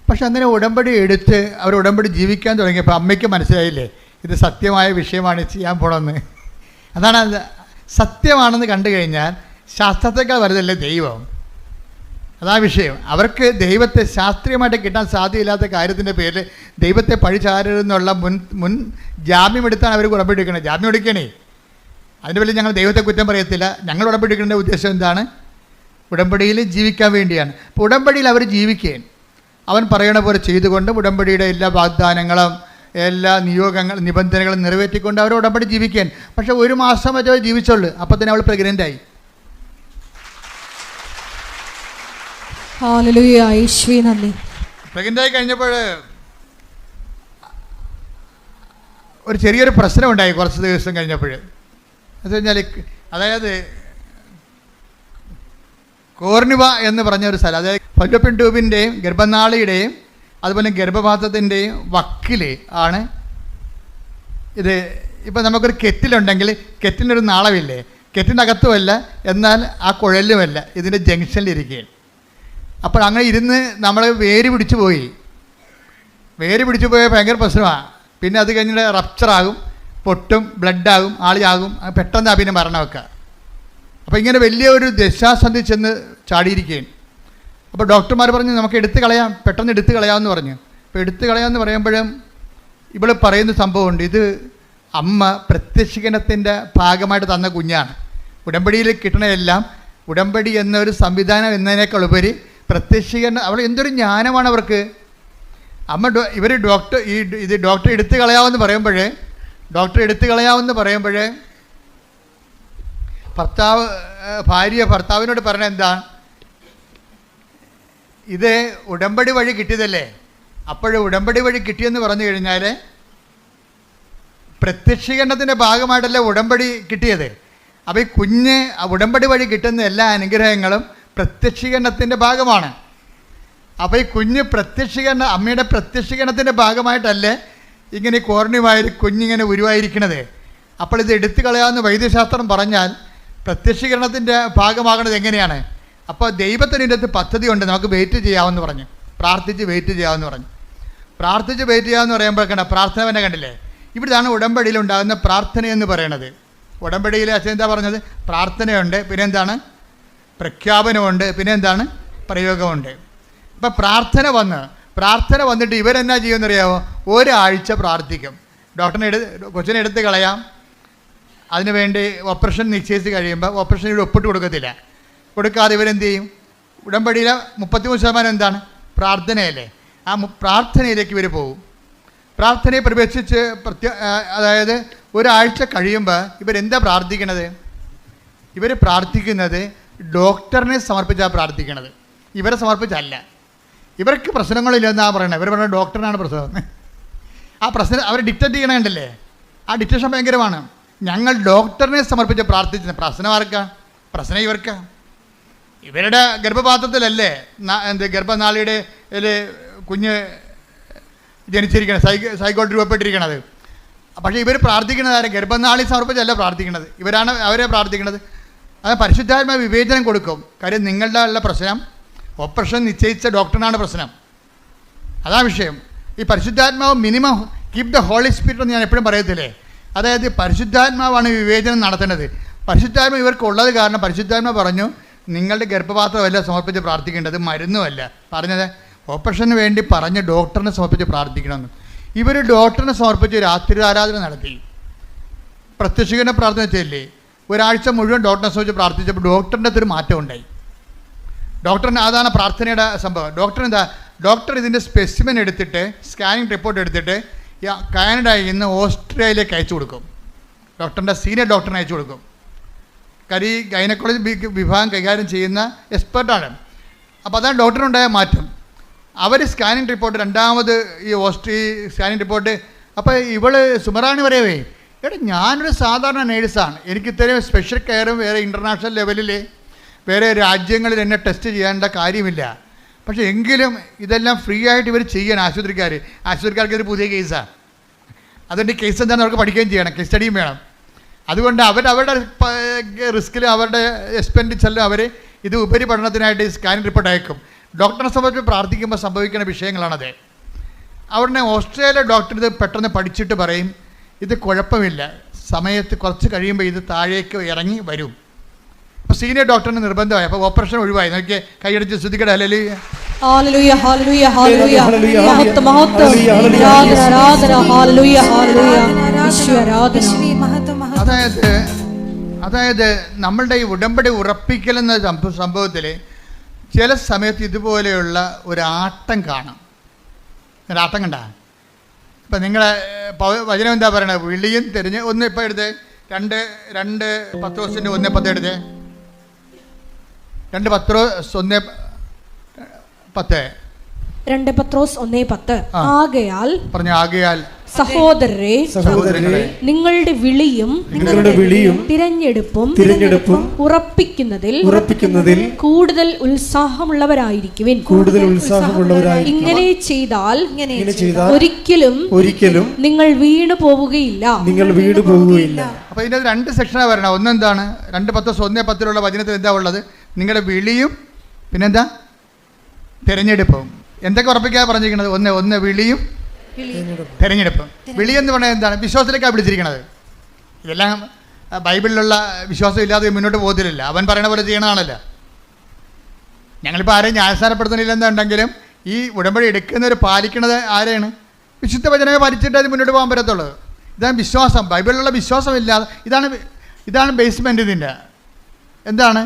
പക്ഷെ അങ്ങനെ ഉടമ്പടി എടുത്ത് അവർ ഉടമ്പടി ജീവിക്കാൻ തുടങ്ങിയപ്പോൾ അമ്മയ്ക്ക് മനസ്സിലായില്ലേ ഇത് സത്യമായ വിഷയമാണ് ചെയ്യാൻ പോണമെന്ന്. അതാണ് സത്യമാണെന്ന് കണ്ടു കഴിഞ്ഞാൽ ശാസ്ത്രത്തേക്കാൾ വലുതല്ലേ ദൈവം. അതാ വിഷയം. അവർക്ക് ദൈവത്തെ ശാസ്ത്രീയമായിട്ട് കിട്ടാൻ സാധ്യതയില്ലാത്ത കാര്യത്തിൻ്റെ പേരിൽ ദൈവത്തെ പഴിചാരരുന്നുള്ള മുൻ ജാമ്യം എടുത്താണ് അവർ ഉടമ്പടി എടുക്കണേ. ജാമ്യം എടുക്കണേ. അതിൻ്റെ പേരിൽ ഞങ്ങൾ ദൈവത്തെ കുറ്റം പറയത്തില്ല. ഞങ്ങൾ ഉടമ്പടി എടുക്കേണ്ട ഉദ്ദേശം എന്താണ്? ഉടമ്പടിയിൽ ജീവിക്കാൻ വേണ്ടിയാണ്. അപ്പോൾ ഉടമ്പടിയിൽ അവർ ജീവിക്കുകയും അവൻ പറയണ പോലെ ചെയ്തുകൊണ്ട് ഉടമ്പടിയുടെ എല്ലാ വാഗ്ദാനങ്ങളും എല്ലാ നിബന്ധനകളും നിറവേറ്റിക്കൊണ്ട് അവർ ഉടമ്പടി ജീവിക്കാൻ. പക്ഷേ 1 മാസം വരെ ജീവിച്ചുള്ളൂ. അപ്പോൾ തന്നെ അവൾ പ്രഗ്നൻ്റായി. പ്രഗ്നൻ്റായി കഴിഞ്ഞപ്പോൾ ഒരു ചെറിയൊരു പ്രശ്നമുണ്ടായി കുറച്ച് ദിവസം കഴിഞ്ഞപ്പോൾ. എന്ന് വെച്ചാൽ അതായത് കോർണിവ എന്ന് പറഞ്ഞൊരു സ്ഥലം, അതായത് ഫലോപ്പിയൻ ട്യൂബിൻ്റെയും ഗർഭനാളിയുടെയും അതുപോലെ ഗർഭപാത്രത്തിൻ്റെയും വക്കിൽ ആണ് ഇത്. ഇപ്പം നമുക്കൊരു കെറ്റിലുണ്ടെങ്കിൽ കെറ്റിനൊരു നാളമില്ലേ, കെറ്റിനകത്തുമല്ല എന്നാൽ ആ കുഴലുമല്ല, ഇതിൻ്റെ ജംഗ്ഷനിലിരിക്കുകയാണ്. അപ്പോൾ അങ്ങനെ ഇരുന്ന് നമ്മൾ വേര് പിടിച്ചു പോയി ഭയങ്കര പ്രശ്നമാണ്. പിന്നെ അത് കഴിഞ്ഞിട്ട് റപ്ചറാകും, പൊട്ടും, ബ്ലഡാകും, ആളിയാകും, പെട്ടെന്ന് പിന്നെ മരണമൊക്കെ. അപ്പോൾ ഇങ്ങനെ വലിയ ഒരു ദശാസന്ധി ചെന്ന് ചാടിയിരിക്കുകയാണ്. അപ്പോൾ ഡോക്ടർമാർ പറഞ്ഞു നമുക്ക് എടുത്ത് കളയാം, പെട്ടെന്ന് എടുത്ത് കളയാമെന്ന് പറഞ്ഞു. അപ്പോൾ എടുത്ത് കളയാമെന്ന് പറയുമ്പോഴും ഇവിടെ പറയുന്ന സംഭവമുണ്ട്. ഇത് അമ്മ പ്രത്യക്ഷീകരണത്തിൻ്റെ ഭാഗമായിട്ട് തന്ന കുഞ്ഞാണ്. ഉടമ്പടിയിൽ കിട്ടണതെല്ലാം ഉടമ്പടി എന്നൊരു സംവിധാനം എന്നതിനേക്കാൾ ഉപരി പ്രത്യക്ഷീകരണം. അവൾ എന്തൊരു ജ്ഞാനമാണ് അവർക്ക്. ഇവർ ഡോക്ടർ എടുത്തു കളയാമെന്ന് പറയുമ്പോഴേ ഭാര്യ ഭർത്താവിനോട് പറഞ്ഞ എന്താ, ഇത് ഉടമ്പടി വഴി കിട്ടിയതല്ലേ. അപ്പോഴും ഉടമ്പടി വഴി കിട്ടിയെന്ന് പറഞ്ഞു കഴിഞ്ഞാൽ പ്രത്യക്ഷീകരണത്തിൻ്റെ ഭാഗമായിട്ടല്ലേ ഉടമ്പടി കിട്ടിയത്. അപ്പോൾ ഈ കുഞ്ഞ് ഉടമ്പടി വഴി കിട്ടുന്ന എല്ലാ അനുഗ്രഹങ്ങളും പ്രത്യക്ഷീകരണത്തിൻ്റെ ഭാഗമാണ്. അപ്പോൾ ഈ കുഞ്ഞ് അമ്മയുടെ പ്രത്യക്ഷീകരണത്തിൻ്റെ ഭാഗമായിട്ടല്ലേ ഇങ്ങനെ കോർണിവായി കുഞ്ഞിങ്ങനെ ഉരുവായിരിക്കണത്. അപ്പോൾ ഇത് എടുത്തു കളയാമെന്ന് വൈദ്യശാസ്ത്രം പറഞ്ഞാൽ പ്രത്യക്ഷീകരണത്തിൻ്റെ ഭാഗമാകുന്നത് എങ്ങനെയാണ്? അപ്പോൾ ദൈവത്തിന് ഇതിൻ്റെ അകത്ത് പദ്ധതിയുണ്ട്, നമുക്ക് വെയിറ്റ് ചെയ്യാമെന്ന് പറഞ്ഞു. പ്രാർത്ഥിച്ച് വെയിറ്റ് ചെയ്യാമെന്ന് പറയുമ്പോഴേക്കാണ് പ്രാർത്ഥന തന്നെ കണ്ടില്ലേ. ഇവിടെയാണ് ഉടമ്പടിയിൽ ഉണ്ടാകുന്ന പ്രാർത്ഥന എന്ന് പറയുന്നത്. ഉടമ്പടിയിൽ അച്ഛൻ എന്താ പറഞ്ഞത്? പ്രാർത്ഥനയുണ്ട്, പിന്നെ എന്താണ്? പ്രഖ്യാപനമുണ്ട്, പിന്നെ എന്താണ്? പ്രയോഗമുണ്ട്. അപ്പം പ്രാർത്ഥന വന്നിട്ട് ഇവരെന്നാ ചെയ്യുമെന്നറിയാമോ? ഒരാഴ്ച പ്രാർത്ഥിക്കും. കൊച്ചിനെ എടുത്ത് കളയാം, അതിനുവേണ്ടി ഓപ്പറേഷൻ നിശ്ചയിച്ച് കഴിയുമ്പോൾ ഓപ്പറേഷനിൽ ഒപ്പിട്ട് കൊടുക്കാതെ ഇവരെന്ത് ചെയ്യും? ഉടമ്പടിയിലെ 33% എന്താണ്? പ്രാർത്ഥനയല്ലേ. ആ പ്രാർത്ഥനയിലേക്ക് ഇവർ പോകും. പ്രാർത്ഥനയെ പ്രവേശിച്ച് അതായത് ഒരാഴ്ച കഴിയുമ്പോൾ ഇവരെന്താ പ്രാർത്ഥിക്കണത്? ഇവർ പ്രാർത്ഥിക്കുന്നത് ഡോക്ടറിനെ സമർപ്പിച്ചാണ് പ്രാർത്ഥിക്കണത്, ഇവരെ സമർപ്പിച്ചല്ല. ഇവർക്ക് പ്രശ്നങ്ങളില്ലെന്നാണ് പറയണത്. ഇവർ പറഞ്ഞ ഡോക്ടറിനാണ് പ്രശ്നം. ആ പ്രശ്നം അവർ ഡിക്റ്റേറ്റ് ചെയ്യണമുണ്ടല്ലേ, ആ ഡിക്റ്റേഷൻ ഭയങ്കരമാണ്. ഞങ്ങൾ ഡോക്ടറിനെ സമർപ്പിച്ച് പ്രാർത്ഥിച്ചത്. പ്രശ്നം ആർക്കാണ്? പ്രശ്നം ഇവർക്കാണ്. ഇവരുടെ ഗർഭപാത്രത്തിലല്ലേ ഗർഭനാളിയുടെ കുഞ്ഞ് ജനിച്ചിരിക്കണത്, സൈക്കോട്ട് രൂപപ്പെട്ടിരിക്കണത്. പക്ഷേ ഇവർ പ്രാർത്ഥിക്കുന്നത് ആരെ? ഗർഭനാളി സമർപ്പിച്ചല്ല പ്രാർത്ഥിക്കുന്നത്, അവരെ പ്രാർത്ഥിക്കുന്നത്. അത് പരിശുദ്ധാത്മ വിവേചനം കൊടുക്കും. കാര്യം നിങ്ങളുടെ ഉള്ള പ്രശ്നം ഓപ്പറേഷൻ നിശ്ചയിച്ച ഡോക്ടറിനാണ് പ്രശ്നം, അതാ വിഷയം. ഈ പരിശുദ്ധാത്മാവ് minimum keep the Holy Spirit എന്ന് ഞാൻ എപ്പോഴും പറയത്തില്ലേ. അതായത് പരിശുദ്ധാത്മാവാണ് വിവേചനം നടത്തേണ്ടത്. പരിശുദ്ധാത്മ ഇവർക്കുള്ളത് കാരണം പരിശുദ്ധാത്മ പറഞ്ഞു നിങ്ങളുടെ ഗർഭപാത്രമല്ല സമർപ്പിച്ച് പ്രാർത്ഥിക്കേണ്ടത്, മരുന്നുമല്ല പറഞ്ഞത്. ഓപ്പറേഷന് വേണ്ടി പറഞ്ഞ് ഡോക്ടറിനെ സമർപ്പിച്ച് പ്രാർത്ഥിക്കണമെന്ന്. ഇവർ ഡോക്ടറിനെ സമർപ്പിച്ച് രാത്രി ആരാധന നടത്തി, പ്രത്യക്ഷീകരണ പ്രാർത്ഥന ചെയ്യില്ലേ. ഒരാഴ്ച മുഴുവൻ ഡോക്ടറിനെ സമർപ്പിച്ച് പ്രാർത്ഥിച്ചപ്പോൾ ഡോക്ടറിൻ്റെ ഒരു മാറ്റം ഉണ്ടായി. ഡോക്ടറിന് അതാണ് പ്രാർത്ഥനയുടെ സംഭവം. ഡോക്ടർ ഇതിൻ്റെ സ്പെസിമെൻ എടുത്തിട്ട് സ്കാനിങ് റിപ്പോർട്ട് എടുത്തിട്ട് കാനഡയിൽ നിന്ന് ഓസ്ട്രേലിയയിലേക്ക് അയച്ചു കൊടുക്കും. ഡോക്ടറിൻ്റെ സീനിയർ ഡോക്ടറിനെ അയച്ചു കൊടുക്കും. കാര്യം ഈ ഗൈനക്കോളജി വിഭാഗം കൈകാര്യം ചെയ്യുന്ന എക്സ്പെർട്ടാണ്. അപ്പോൾ അതാണ് ഡോക്ടറിനുണ്ടായ മാറ്റം. അവർ സ്കാനിങ് റിപ്പോർട്ട് രണ്ടാമത് ഈ സ്കാനിങ് റിപ്പോർട്ട് അപ്പോൾ ഇവള് സുമറാണി പറയവേ, ഞാനൊരു സാധാരണ നേഴ്സാണ്, എനിക്ക് ഇത്രയും സ്പെഷ്യൽ കെയറും വേറെ ഇൻ്റർനാഷണൽ ലെവലിൽ വേറെ രാജ്യങ്ങളിൽ എന്നെ ടെസ്റ്റ് ചെയ്യേണ്ട കാര്യമില്ല. പക്ഷേ എങ്കിലും ഇതെല്ലാം ഫ്രീ ആയിട്ട് ഇവർ ചെയ്യാൻ ആശുപത്രിക്കാർക്ക് ഒരു പുതിയ കേസാണ്. അതുകൊണ്ട് കേസ് എന്താണെന്ന് അവർക്ക് പഠിക്കുകയും ചെയ്യണം, കേസ് സ്റ്റഡിയും വേണം. അതുകൊണ്ട് അവരുടെ റിസ്കിൽ അവരുടെ എക്സ്പെൻഡിച്ചറിലും അവർ ഇത് ഉപരിപഠനത്തിനായിട്ട് സ്കാനിങ് റിപ്പോർട്ട് അയക്കും. ഡോക്ടറെ സംബന്ധിച്ച് പ്രാർത്ഥിക്കുമ്പോൾ സംഭവിക്കുന്ന വിഷയങ്ങളാണത്. അവിടെ ഓസ്ട്രേലിയ ഡോക്ടർ ഇത് പെട്ടെന്ന് പഠിച്ചിട്ട് പറയും ഇത് കുഴപ്പമില്ല, സമയത്ത് കുറച്ച് കഴിയുമ്പോൾ ഇത് താഴേക്ക് ഇറങ്ങി വരും. അപ്പോൾ സീനിയർ ഡോക്ടറിന് നിർബന്ധമായി. അപ്പോൾ ഓപ്പറേഷൻ ഒഴിവായി. നോക്കിയേ, കൈയടിച്ച് ശ്രുതിക്കട്ടെ. ഹല്ലേലൂയ ഹല്ലേലൂയ ഹല്ലേലൂയ ഹല്ലേലൂയ മഹത്വം മഹത്വം ആരാധന ആരാധന ഹല്ലേലൂയ ഹല്ലേലൂയ ഈശ്വര ആരാധന. അതായത് നമ്മളുടെ ഈ ഉടമ്പടി ഉറപ്പിക്കലെന്ന സംഭവത്തിൽ ചില സമയത്ത് ഇതുപോലെയുള്ള ഒരു ആട്ടം കാണാം. ആട്ടം കണ്ട ഇപ്പം നിങ്ങളെ വചനം എന്താ പറയണത്? വിളിയും തിരിഞ്ഞ് ഒന്ന് ഇപ്പം എടുത്ത് 2 പത്രോസിൻ്റെ 1:10 എടുത്ത് 2 പത്രോസ് 1:10 2 പത്രോസ് 1:10 ആകയാൽ സഹോദരരെ നിങ്ങളുടെ വിളിയും തിരഞ്ഞെടുപ്പും ഉറപ്പിക്കുന്നതിൽ കൂടുതൽ ഉത്സാഹമുള്ളവരായിരിക്കുവിൻ. ഇങ്ങനെ ചെയ്താൽ ഒരിക്കലും നിങ്ങൾ വീണു പോവുകയില്ല. അപ്പൊ ഇതിന്റെ 2 സെക്ഷനാണ് വരണം. ഒന്നെന്താണ്? 2 പത്രോസ് 1:10 വചനത്തിൽ എന്താ ഉള്ളത്? നിങ്ങളുടെ വിളിയും പിന്നെന്താ? തിരഞ്ഞെടുപ്പും. എന്തൊക്കെ ഉറപ്പിക്കാൻ പറഞ്ഞിരിക്കുന്നത്? ഒന്ന് വിളിയും തിരഞ്ഞെടുപ്പും. വിളി എന്ന് പറഞ്ഞാൽ എന്താണ്? വിശ്വാസത്തിലേക്കാണ് വിളിച്ചിരിക്കുന്നത്. ഇതെല്ലാം ബൈബിളിലുള്ള വിശ്വാസം ഇല്ലാതെ മുന്നോട്ട് പോകത്തില്ല. അവൻ പറയുന്ന പോലെ ചെയ്യണതാണല്ലോ. ഞങ്ങളിപ്പോൾ ആരെയും ന്യായസ്ഥാനപ്പെടുത്തുന്നില്ലെന്നുണ്ടെങ്കിലും ഈ ഉടമ്പടി എടുക്കുന്നവർ പാലിക്കുന്നത് ആരെയാണ്? വിശുദ്ധ വചനമേ പാലിച്ചിട്ട് അത് മുന്നോട്ട് പോകാൻ പറ്റത്തുള്ളൂ. ഇതാണ് വിശ്വാസം. ബൈബിളിലുള്ള വിശ്വാസമില്ലാതെ ഇതാണ് ബേസ്മെൻറ്റ്. ഇതിൻ്റെ എന്താണ്?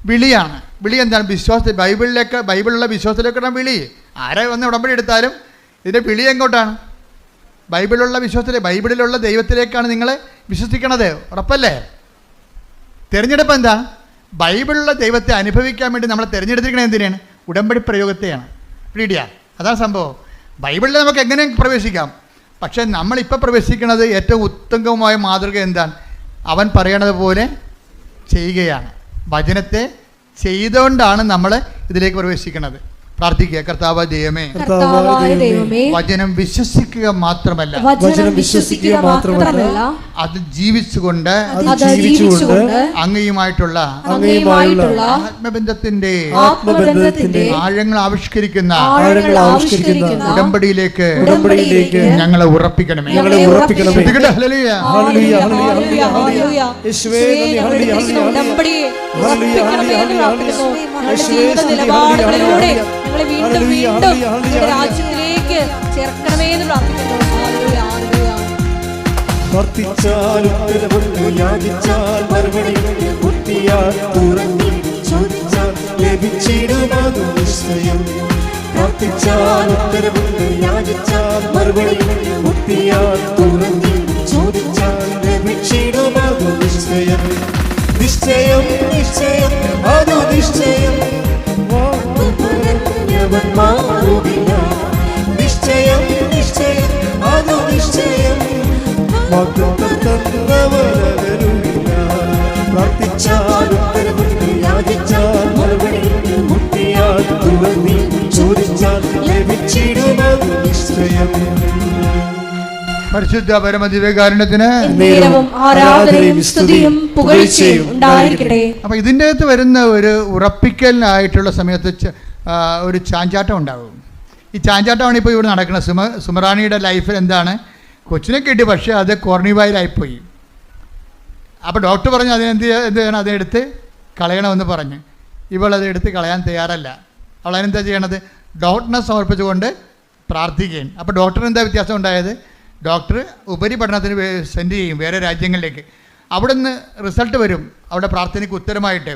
വിളിയാണ്. വിളി എന്താണ്? വിശ്വാസത്തിൽ ബൈബിളിലുള്ള വിശ്വാസത്തിലേക്കാണ് വിളി. ആരെ വന്ന് ഉടമ്പടി എടുത്താലും ഇതിൻ്റെ വിളി എങ്ങോട്ടാണ്? ബൈബിളിലുള്ള ദൈവത്തിലേക്കാണ് നിങ്ങൾ വിശ്വസിക്കണത്. ഉറപ്പല്ലേ? തിരഞ്ഞെടുപ്പ് എന്താ? ബൈബിളിലുള്ള ദൈവത്തെ അനുഭവിക്കാൻ വേണ്ടി നമ്മൾ തിരഞ്ഞെടുത്തിരിക്കുന്നത് എന്തിനാണ്? ഉടമ്പടി പ്രയോഗത്തെയാണ്. റീഡിയ അതാണ് സംഭവം. ബൈബിളിൽ നമുക്ക് എങ്ങനെ പ്രവേശിക്കാം, പക്ഷേ നമ്മളിപ്പോൾ പ്രവേശിക്കുന്നത് ഏറ്റവും ഉത്തമമായ മാതൃക എന്താണ്? അവൻ പറയണത് പോലെ ചെയ്യുകയാണ്. വചനത്തെ ചെയ്തുകൊണ്ടാണ് നമ്മൾ ഇതിലേക്ക് പ്രവേശിക്കുന്നത്. പ്രാർത്ഥിക്കുക. കർത്താവായ ദൈവമേ, വചനം വിശ്വസിക്കുക മാത്രമല്ല അത് ജീവിച്ചുകൊണ്ട് അങ്ങയുമായിട്ടുള്ള ആത്മബന്ധത്തിന്റെ ആഴങ്ങൾ ആവിഷ്കരിക്കുന്ന ഉടമ്പടിയിലേക്ക് ഞങ്ങളെ ഉറപ്പിക്കണമേ. ഞങ്ങളെ വീണ്ടും വീണ്ടും രാജ്യത്തിലേക്ക് ചേർക്കണമേ എന്ന് പ്രാർത്ഥിക്കുന്നു. നിശ്ചയം നിശ്ചയം അതു നിശ്ചയം നിശ്ചയം നിശ്ചയം അതു നിശ്ചയം പ്രാർത്ഥിച്ചാൽ യാചിച്ചാൽ മുട്ടിയാൽ തുറന്നി ചോദിച്ചാൽ ലഭിച്ചിടുമതു നിശ്ചയം. പരിശുദ്ധ പരമദിവ്യകാരുണ്യത്തിന് ആരാധനയും സ്തുതിയും പുകഴ്ചയും ഉണ്ടായിരിക്കട്ടെ. അപ്പം ഇതിൻ്റെ അകത്ത് വരുന്ന ഒരു ഉറപ്പിക്കലിനായിട്ടുള്ള സമയത്ത് ഒരു ചാഞ്ചാട്ടം ഉണ്ടാകും. ഈ ചാഞ്ചാട്ടമാണ് ഇപ്പോൾ ഇവിടെ നടക്കുന്നത്. സുമറാണിയുടെ ലൈഫിൽ എന്താണ്? കൊച്ചിനെ കിട്ടി, പക്ഷേ അത് കോർണിവായിലായിപ്പോയി. അപ്പോൾ ഡോക്ടർ പറഞ്ഞു എന്ത് ചെയ്യണം, അതെടുത്ത് കളയണമെന്ന് പറഞ്ഞ്. ഇവളത് എടുത്ത് കളയാൻ തയ്യാറല്ല. അവളതിനെന്താ ചെയ്യണത്? ഡോക്ടറിനെ സമർപ്പിച്ചുകൊണ്ട് പ്രാർത്ഥിക്കുകയും. അപ്പോൾ ഡോക്ടറിന് എന്താ വ്യത്യാസം ഉണ്ടായത്? ഡോക്ടർ ഉപരിപഠനത്തിന് സെൻഡ് ചെയ്യും വേറെ രാജ്യങ്ങളിലേക്ക്. അവിടെ നിന്ന് റിസൾട്ട് വരും, അവിടെ പ്രാർത്ഥനയ്ക്ക് ഉത്തരമായിട്ട്.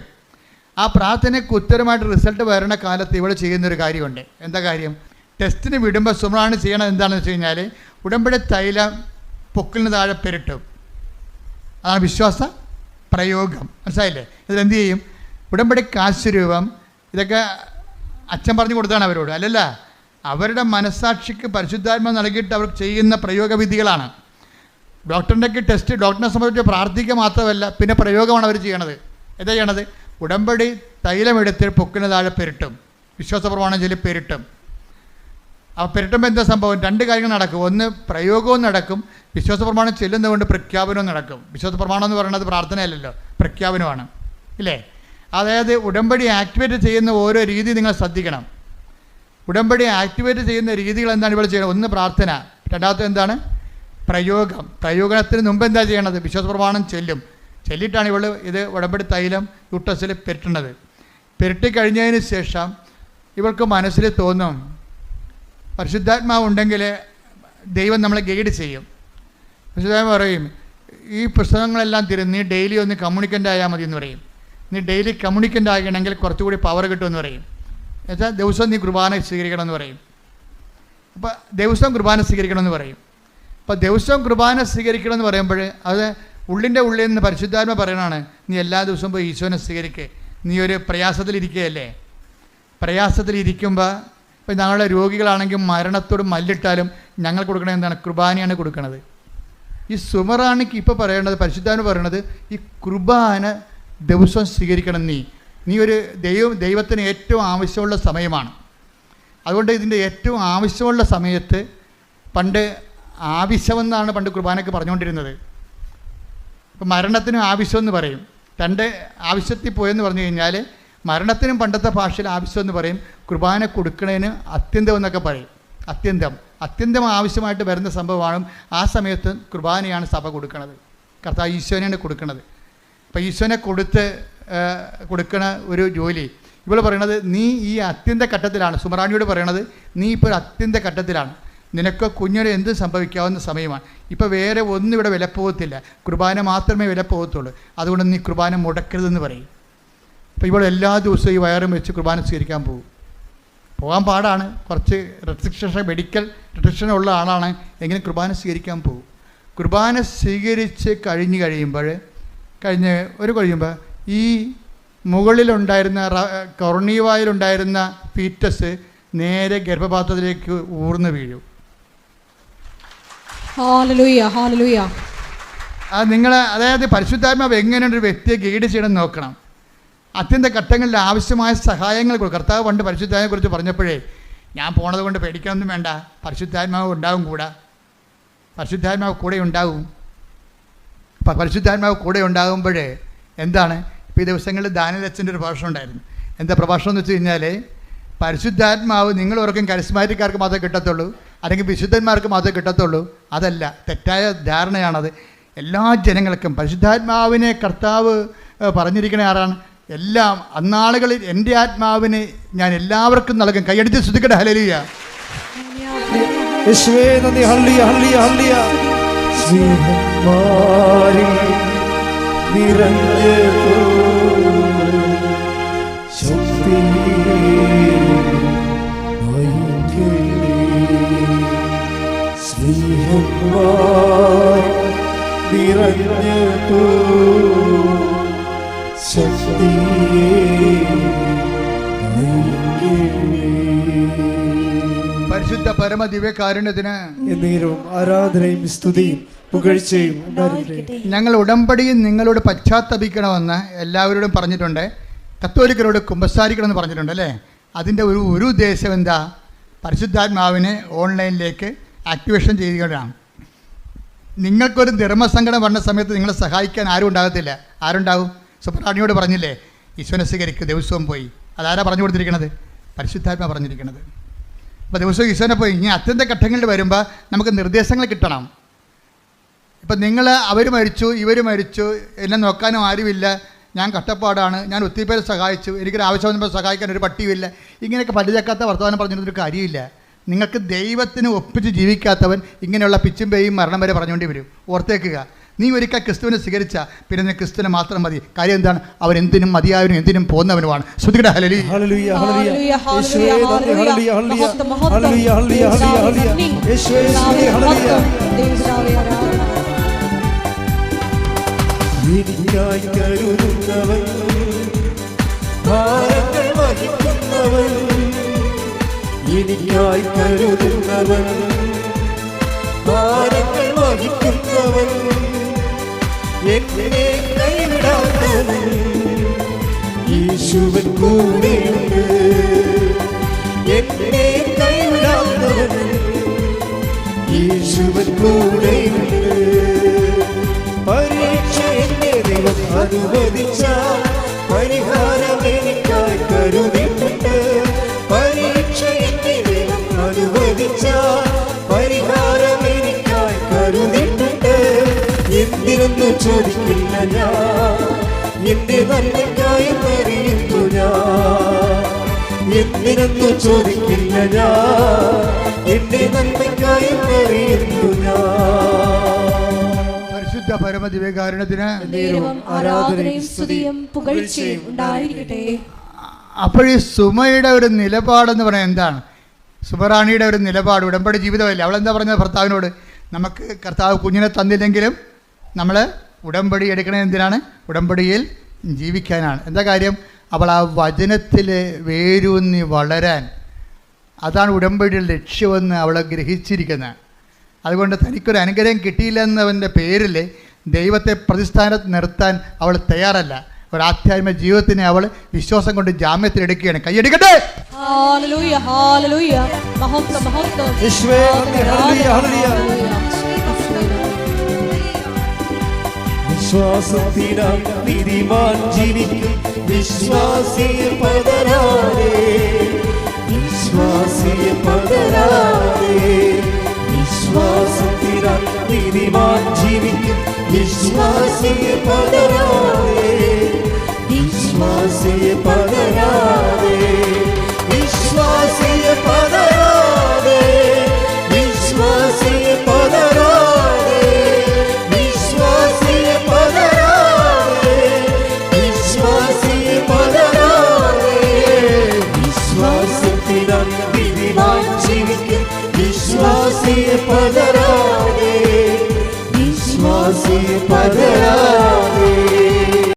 ആ പ്രാർത്ഥനയ്ക്ക് ഉത്തരമായിട്ട് റിസൾട്ട് വരണ കാലത്ത് ഇവിടെ ചെയ്യുന്നൊരു കാര്യമുണ്ട്. എന്താ കാര്യം? ടെസ്റ്റിന് വിടുമ്പോൾ സുമറാണി ചെയ്യണത് എന്താണെന്ന് വെച്ച് കഴിഞ്ഞാൽ ഉടമ്പടി തൈലം പൊക്കിലിന് താഴെ പെരട്ടും. അതാണ് വിശ്വാസ പ്രയോഗം. മനസ്സിലായില്ലേ? ഇതിലെന്ത് ചെയ്യും? ഉടമ്പടി കാശുരൂപം ഇതൊക്കെ അച്ഛൻ പറഞ്ഞു കൊടുത്താണ് അവരോട്, അല്ലല്ല, അവരുടെ മനസ്സാക്ഷിക്ക് പരിശുദ്ധാത്മ നൽകിയിട്ട് അവർ ചെയ്യുന്ന പ്രയോഗവിധികളാണ്. ഡോക്ടറിൻ്റെയൊക്കെ ടെസ്റ്റ് ഡോക്ടറിനെ സംബന്ധിച്ച് പ്രാർത്ഥിക്കുക മാത്രമല്ല, പിന്നെ പ്രയോഗമാണ് അവർ ചെയ്യണത്. എന്താ ചെയ്യണത്? ഉടമ്പടി തൈലമെടുത്ത് പൊക്കിന് താഴെ പെരട്ടും, വിശ്വാസപ്രമാണം ചൊല്ലി പെരട്ടും. ആ പെരട്ടുമ്പോൾ എന്താ സംഭവം? രണ്ട് കാര്യങ്ങൾ നടക്കും. ഒന്ന്, പ്രയോഗവും നടക്കും, വിശ്വാസപ്രമാണം ചെല്ലുന്നതുകൊണ്ട് പ്രഖ്യാപനവും നടക്കും. വിശ്വാസപ്രമാണം എന്ന് പറയുന്നത് പ്രാർത്ഥനയല്ലല്ലോ, പ്രഖ്യാപനമാണ്, ഇല്ലേ? അതായത് ഉടമ്പടി ആക്ടിവേറ്റ് ചെയ്യുന്ന ഓരോ രീതി നിങ്ങൾ ശ്രദ്ധിക്കണം. ഉടമ്പടി ആക്ടിവേറ്റ് ചെയ്യുന്ന രീതികൾ എന്താണ് ഇവിടെ ചെയ്യുന്നത്? ഒന്ന് പ്രാർത്ഥന, രണ്ടാമത്തെ എന്താണ്? പ്രയോഗം. പ്രയോഗത്തിന് മുമ്പ് എന്താ ചെയ്യണത്? വിശ്വാസപ്രമാണം ചെല്ലിയിട്ടാണ് ഇവൾ ഇത് ഉടമ്പടി തൈലം യൂട്ടസിൽ പെരട്ടുന്നത്. പെരട്ടിക്കഴിഞ്ഞതിന് ശേഷം ഇവൾക്ക് മനസ്സിൽ തോന്നും, പരിശുദ്ധാത്മാവ് ഉണ്ടെങ്കിൽ ദൈവം നമ്മളെ ഗൈഡ് ചെയ്യും. പരിശുദ്ധാത്മാവ് പറയും, ഈ പുസ്തകങ്ങളെല്ലാം നീ ഡെയിലി ഒന്ന് കമ്മ്യൂണിക്കൻ്റ് ആയാൽ മതി എന്ന് പറയും. നീ ഡെയിലി കമ്മ്യൂണിക്കൻ്റ് ആകണമെങ്കിൽ കുറച്ചുകൂടി പവർ കിട്ടുമെന്ന് പറയും. എന്നുവെച്ചാൽ ദിവസം നീ കുർബാന സ്വീകരിക്കണമെന്ന് പറയും. അപ്പോൾ ദിവസം കുർബാന സ്വീകരിക്കണമെന്ന് പറയും. അപ്പോൾ ദിവസം കുർബാന സ്വീകരിക്കണമെന്ന് പറയുമ്പോൾ അത് ഉള്ളിൻ്റെ ഉള്ളിൽ നിന്ന് പരിശുദ്ധാത്മ പറയണതാണ്, നീ എല്ലാ ദിവസവും പോയി ഈശോനെ സ്വീകരിക്കുക. നീ ഒരു പ്രയാസത്തിലിരിക്കുകയല്ലേ. പ്രയാസത്തിലിരിക്കുമ്പോൾ ഇപ്പം ഞങ്ങളുടെ രോഗികളാണെങ്കിൽ മരണത്തോട് മല്ലിട്ടാലും ഞങ്ങൾ കൊടുക്കണത് എന്താണ്? കുർബാനയാണ് കൊടുക്കുന്നത്. ഈ സുമറാണിക്ക് ഇപ്പോൾ പറയേണ്ടത്, പരിശുദ്ധാത്മ പറയണത്, ഈ കുർബാന ദിവസം സ്വീകരിക്കണം. നീ ഒരു ദൈവത്തിന് ഏറ്റവും ആവശ്യമുള്ള സമയമാണ്. അതുകൊണ്ട് ഇതിൻ്റെ ഏറ്റവും ആവശ്യമുള്ള സമയത്ത് പണ്ട് ആവശ്യമെന്നാണ് പണ്ട് കുർബാനയ്ക്ക് പറഞ്ഞുകൊണ്ടിരുന്നത്. ഇപ്പം മരണത്തിനും ആവശ്യമെന്ന് പറയും. രണ്ട് ആവശ്യത്തിൽ പോയെന്ന് പറഞ്ഞു കഴിഞ്ഞാൽ മരണത്തിനും പണ്ടത്തെ ഭാഷയിൽ ആവശ്യമെന്ന് പറയും. കുർബാന കൊടുക്കണതിന് അത്യന്തം എന്നൊക്കെ പറയും. അത്യന്തം ആവശ്യമായിട്ട് വരുന്ന സംഭവമാണ്. ആ സമയത്ത് കുർബാനയാണ് സഭ കൊടുക്കുന്നത്. കർത്താവ് ഈശോനെയാണ് കൊടുക്കുന്നത്. അപ്പോൾ ഈശോനെ കൊടുക്കണ ഒരു ജോലി ഇവൾ പറയണത്, നീ ഈ അത്യന്ത ഘട്ടത്തിലാണ്. സുമറാണിയോട് പറയണത്, നീ ഇപ്പോൾ ഒരു അത്യന്ത ഘട്ടത്തിലാണ്. നിനക്ക് കുഞ്ഞിന് എന്ത് സംഭവിക്കാവുന്ന സമയമാണ്. ഇപ്പോൾ വേറെ ഒന്നും ഇവിടെ വിലപ്പോകത്തില്ല, കുർബാന മാത്രമേ വിലപ്പോകത്തുള്ളൂ. അതുകൊണ്ട് നീ കുർബാന മുടക്കരുതെന്ന് പറയും. അപ്പോൾ ഇവിടെ എല്ലാ ദിവസവും ഈ വയറും വെച്ച് കുർബാന സ്വീകരിക്കാൻ പോകാൻ പാടാണ്, കുറച്ച് മെഡിക്കൽ റെസ്ട്രിക്ഷൻ ഉള്ള ആളാണ്, എങ്കിലും കുർബാന സ്വീകരിക്കാൻ പോകും. കുർബാന സ്വീകരിച്ച് കഴിയുമ്പോൾ ഈ മുകളിലുണ്ടായിരുന്ന കൊറോണിവായിലുണ്ടായിരുന്ന ഫീറ്റസ് നേരെ ഗർഭപാത്രത്തിലേക്ക് ഊർന്ന് വീഴും. നിങ്ങൾ അതായത് പരിശുദ്ധാത്മാവ് എങ്ങനെയാണ് ഒരു വ്യക്തിയെ ഗൈഡ് ചെയ്യണം നോക്കണം. അത്യന്ത ഘട്ടങ്ങളിൽ ആവശ്യമായ സഹായങ്ങൾ കൊടുക്കും. കർത്താവ് പണ്ട് പരിശുദ്ധാത്മാവിനെ കുറിച്ച് പറഞ്ഞപ്പോഴേ, ഞാൻ പോണത് കൊണ്ട് പേടിക്കണമെന്നും വേണ്ട, പരിശുദ്ധാത്മാവ് ഉണ്ടാവും പരിശുദ്ധാത്മാവ് കൂടെ ഉണ്ടാവും. അപ്പം പരിശുദ്ധാത്മാവ് കൂടെ ഉണ്ടാകുമ്പോഴേ എന്താണ്, ഇപ്പോൾ ഈ ദിവസങ്ങളിൽ ദാനിയേലച്ഛൻ്റെ ഒരു പ്രഭാഷണം ഉണ്ടായിരുന്നു. എന്താ പ്രഭാഷണം എന്ന് വെച്ച് കഴിഞ്ഞാൽ, പരിശുദ്ധാത്മാവ് നിങ്ങൾ ഓർക്കും കരിസ്മാറ്റിക്കാർക്ക് മാത്രമേ കിട്ടത്തുള്ളൂ, അല്ലെങ്കിൽ വിശുദ്ധന്മാർക്ക് മാത്രമേ കിട്ടത്തുള്ളൂ. അതല്ല, തെറ്റായ ധാരണയാണത്. എല്ലാ ജനങ്ങൾക്കും പരിശുദ്ധാത്മാവിനെ കർത്താവ് പറഞ്ഞിരിക്കുന്ന ആരാണ്? എല്ലാം അന്നാളുകളിൽ എൻ്റെ ആത്മാവിനെ ഞാൻ എല്ലാവർക്കും നൽകും. കൈയടിച്ച് സ്തുതിക്കട്ടെ. ഹല്ലേലൂയ. യേശുവേ നന്ദി. ഹല്ലേലൂയ ഹല്ലേലൂയ ഹല്ലേലൂയ. സ്നേഹമാരിൽ നിറഞ്ഞു ശക്തി നിറഞ്ഞു പരിശുദ്ധ പരമ ദിവ്യകാരുണ്യത്തിന് എന്നേരവും ആരാധനയും സ്തുതിയും പുകഴ്ചയും ഉണ്ടായിരിക്കട്ടെ. ഞങ്ങൾ ഉടമ്പടിയിൽ നിങ്ങളോട് പശ്ചാത്തപിക്കണമെന്ന് എല്ലാവരോടും പറഞ്ഞിട്ടുണ്ട്. കത്തോലിക്കരോട് കുമ്പസാരിക്കണമെന്ന് പറഞ്ഞിട്ടുണ്ട് അല്ലേ? അതിൻ്റെ ഒരു ഉദ്ദേശം എന്താ? പരിശുദ്ധാത്മാവിനെ ഓൺലൈനിലേക്ക് ആക്ടിവേഷൻ ചെയ്യുകയാണ്. നിങ്ങൾക്കൊരു ധർമ്മസങ്കടം വന്ന സമയത്ത് നിങ്ങളെ സഹായിക്കാൻ ആരും ഉണ്ടാകത്തില്ല. ആരുണ്ടാവും? സുബ്രഹ്മണ്യോട് പറഞ്ഞില്ലേ, ഈശ്വരനെ സ്വീകരിക്കും, ദിവസവും പോയി. അതാരാ പറഞ്ഞു കൊടുത്തിരിക്കുന്നത്? പരിശുദ്ധാത്മാ പറഞ്ഞിരിക്കുന്നത്. അപ്പോൾ ദിവസവും ഈശ്വരനെ പോയി. ഇനി അത്യന്ത ഘട്ടങ്ങളിൽ വരുമ്പോൾ നമുക്ക് നിർദ്ദേശങ്ങൾ കിട്ടണം. ഇപ്പം അവർ മരിച്ചു, ഇവർ മരിച്ചു, എന്നെ നോക്കാനും ആരുമില്ല, ഞാൻ കഷ്ടപ്പാടാണ്, ഞാൻ ഒത്തിരി പേരെ സഹായിച്ചു, എനിക്കൊരു ആവശ്യം വന്നപ്പോൾ സഹായിക്കാൻ ഒരു പട്ടിയുമില്ല, ഇങ്ങനെയൊക്കെ പല്ലുചക്കാത്ത വർത്തമാനം പറഞ്ഞിട്ടൊരു കാര്യമില്ല. നിങ്ങൾക്ക് ദൈവത്തിന് ഒപ്പിച്ച് ജീവിക്കാത്തവൻ ഇങ്ങനെയുള്ള പിച്ചും പേയും മരണം വരെ പറഞ്ഞുകൊണ്ടേ വരും. ഓർത്തേക്കുക, നീ ഒരിക്കൽ ക്രിസ്തുവിനെ സ്വീകരിച്ച പിന്നെ നീ ക്രിസ്തുവിനെ മാത്രം മതി. കാര്യം എന്താണ്? അവൻ എന്തിനും മതിയായവനും എന്തിനും പോകുന്നവനുമാണ്. ശ്രുതിയുടെ ഹല്ലേലൂയ ഹല്ലേലൂയ ഹല്ലേലൂയ. യേശുവേ നന്ദി. ഹല്ലേലൂയ ഹല്ലേലൂയ ഹല്ലേലൂയ ഹല്ലേലൂയ ഹല്ലേലൂയ. യേശുവേ സ്തുതി. ഹല്ലേലൂയ. എനിക്കായി കരുതുന്നവൻ, ഭാരങ്ങൾ വഹിക്കുന്നവൻ, എനിക്കായി കരുതുന്നവൻ, ഭാരങ്ങൾ വഹിക്കുന്നവൻ, എന്നെ കൈവിടാത്തവൻ, യേശുവൻ കൂടെയുണ്ട്. എന്നെ കൈവിടാത്തവൻ, യേശുവൻ കൂടെയുണ്ട്. പരീക്ഷ എന്നെ ദൈവം അനുവദിച്ച പരിഹാരം എനിക്കായി കരുതിയിട്ടുണ്ട്. പരീക്ഷ എന്നെ ദൈവം അനുവദിച്ച പരിഹാരം എനിക്കായി കരുതിയിട്ടുണ്ട്. എന്തിനെന്ന് ചോദിക്കില്ല ഞാൻ, എന്റെ നന്മയ്ക്കായി അറിയുന്നു ഞാൻ. എന്തിനെന്ന് ചോദിക്കില്ല ഞാൻ, എന്റെ നന്മയ്ക്കായി അറിയുന്നു ഞാൻ. പരിശുദ്ധ പരമ ദിവ്യകാരുണ്യത്തിന് ആരാധനയും സ്തുതിയും പുകഴ്ചയും ഉണ്ടായിരിക്കട്ടെ. അപ്പോൾ ഈ സുമയുടെ ഒരു നിലപാടെന്ന് പറയാൻ എന്താണ്? സുമറാണിയുടെ ഒരു നിലപാട് ഉടമ്പടി ജീവിതമല്ലേ. അവളെന്താ പറഞ്ഞത് ഭർത്താവിനോട്? നമുക്ക് കർത്താവ് കുഞ്ഞിനെ തന്നില്ലെങ്കിലും നമ്മൾ ഉടമ്പടി എടുക്കണത് എന്തിനാണ്? ഉടമ്പടിയിൽ ജീവിക്കാനാണ്. എന്താ കാര്യം? അവൾ ആ വചനത്തിൽ വേരൂന്നി വളരാൻ, അതാണ് ഉടമ്പടിയുടെ ലക്ഷ്യമെന്ന് അവൾ ഗ്രഹിച്ചിരിക്കുന്നത്. അതുകൊണ്ട് തനിക്കൊരു അനുഗ്രഹം കിട്ടിയില്ലെന്നവൻ്റെ പേരിൽ ദൈവത്തെ പ്രതിസ്ഥാനത്ത് നിർത്താൻ അവൾ തയ്യാറല്ല. ഒരു ആധ്യാത്മിക ജീവിതത്തിനെ അവൾ വിശ്വാസം കൊണ്ട് ജാമ്യത്തിലെടുക്കുകയാണ്. കൈയടിക്കട്ടെ. Hallelujah hallelujah. മഹത്വം മഹത്വം. യേശുവേ ഹല്ലേലൂയ ഹല്ലേലൂയ. വിശ്വാസത്തിനാൽ നീതിമാൻ ജീവിക്കും, വിശ്വാസിയെ പതരാതെ, വിശ്വാസിയെ പതരാതെ. വിശ്വാസത്തിനാൽ നീതിമാൻ ജീവിക്കും, വിശ്വാസിയെ പതരാതെ, വിശ്വാസിയെ പതരാതെ, വിശ്വാസിയെ പതരാതെ, വിശ്വാസിയെ പതരാതെ, വിശ്വാസിയെ പതരാതെ, വിശ്വാസിയെ പതരാതെ. വിശ്വാസിയെ പതരാതെ, വിശ്വാസിയെ പതരാതെ.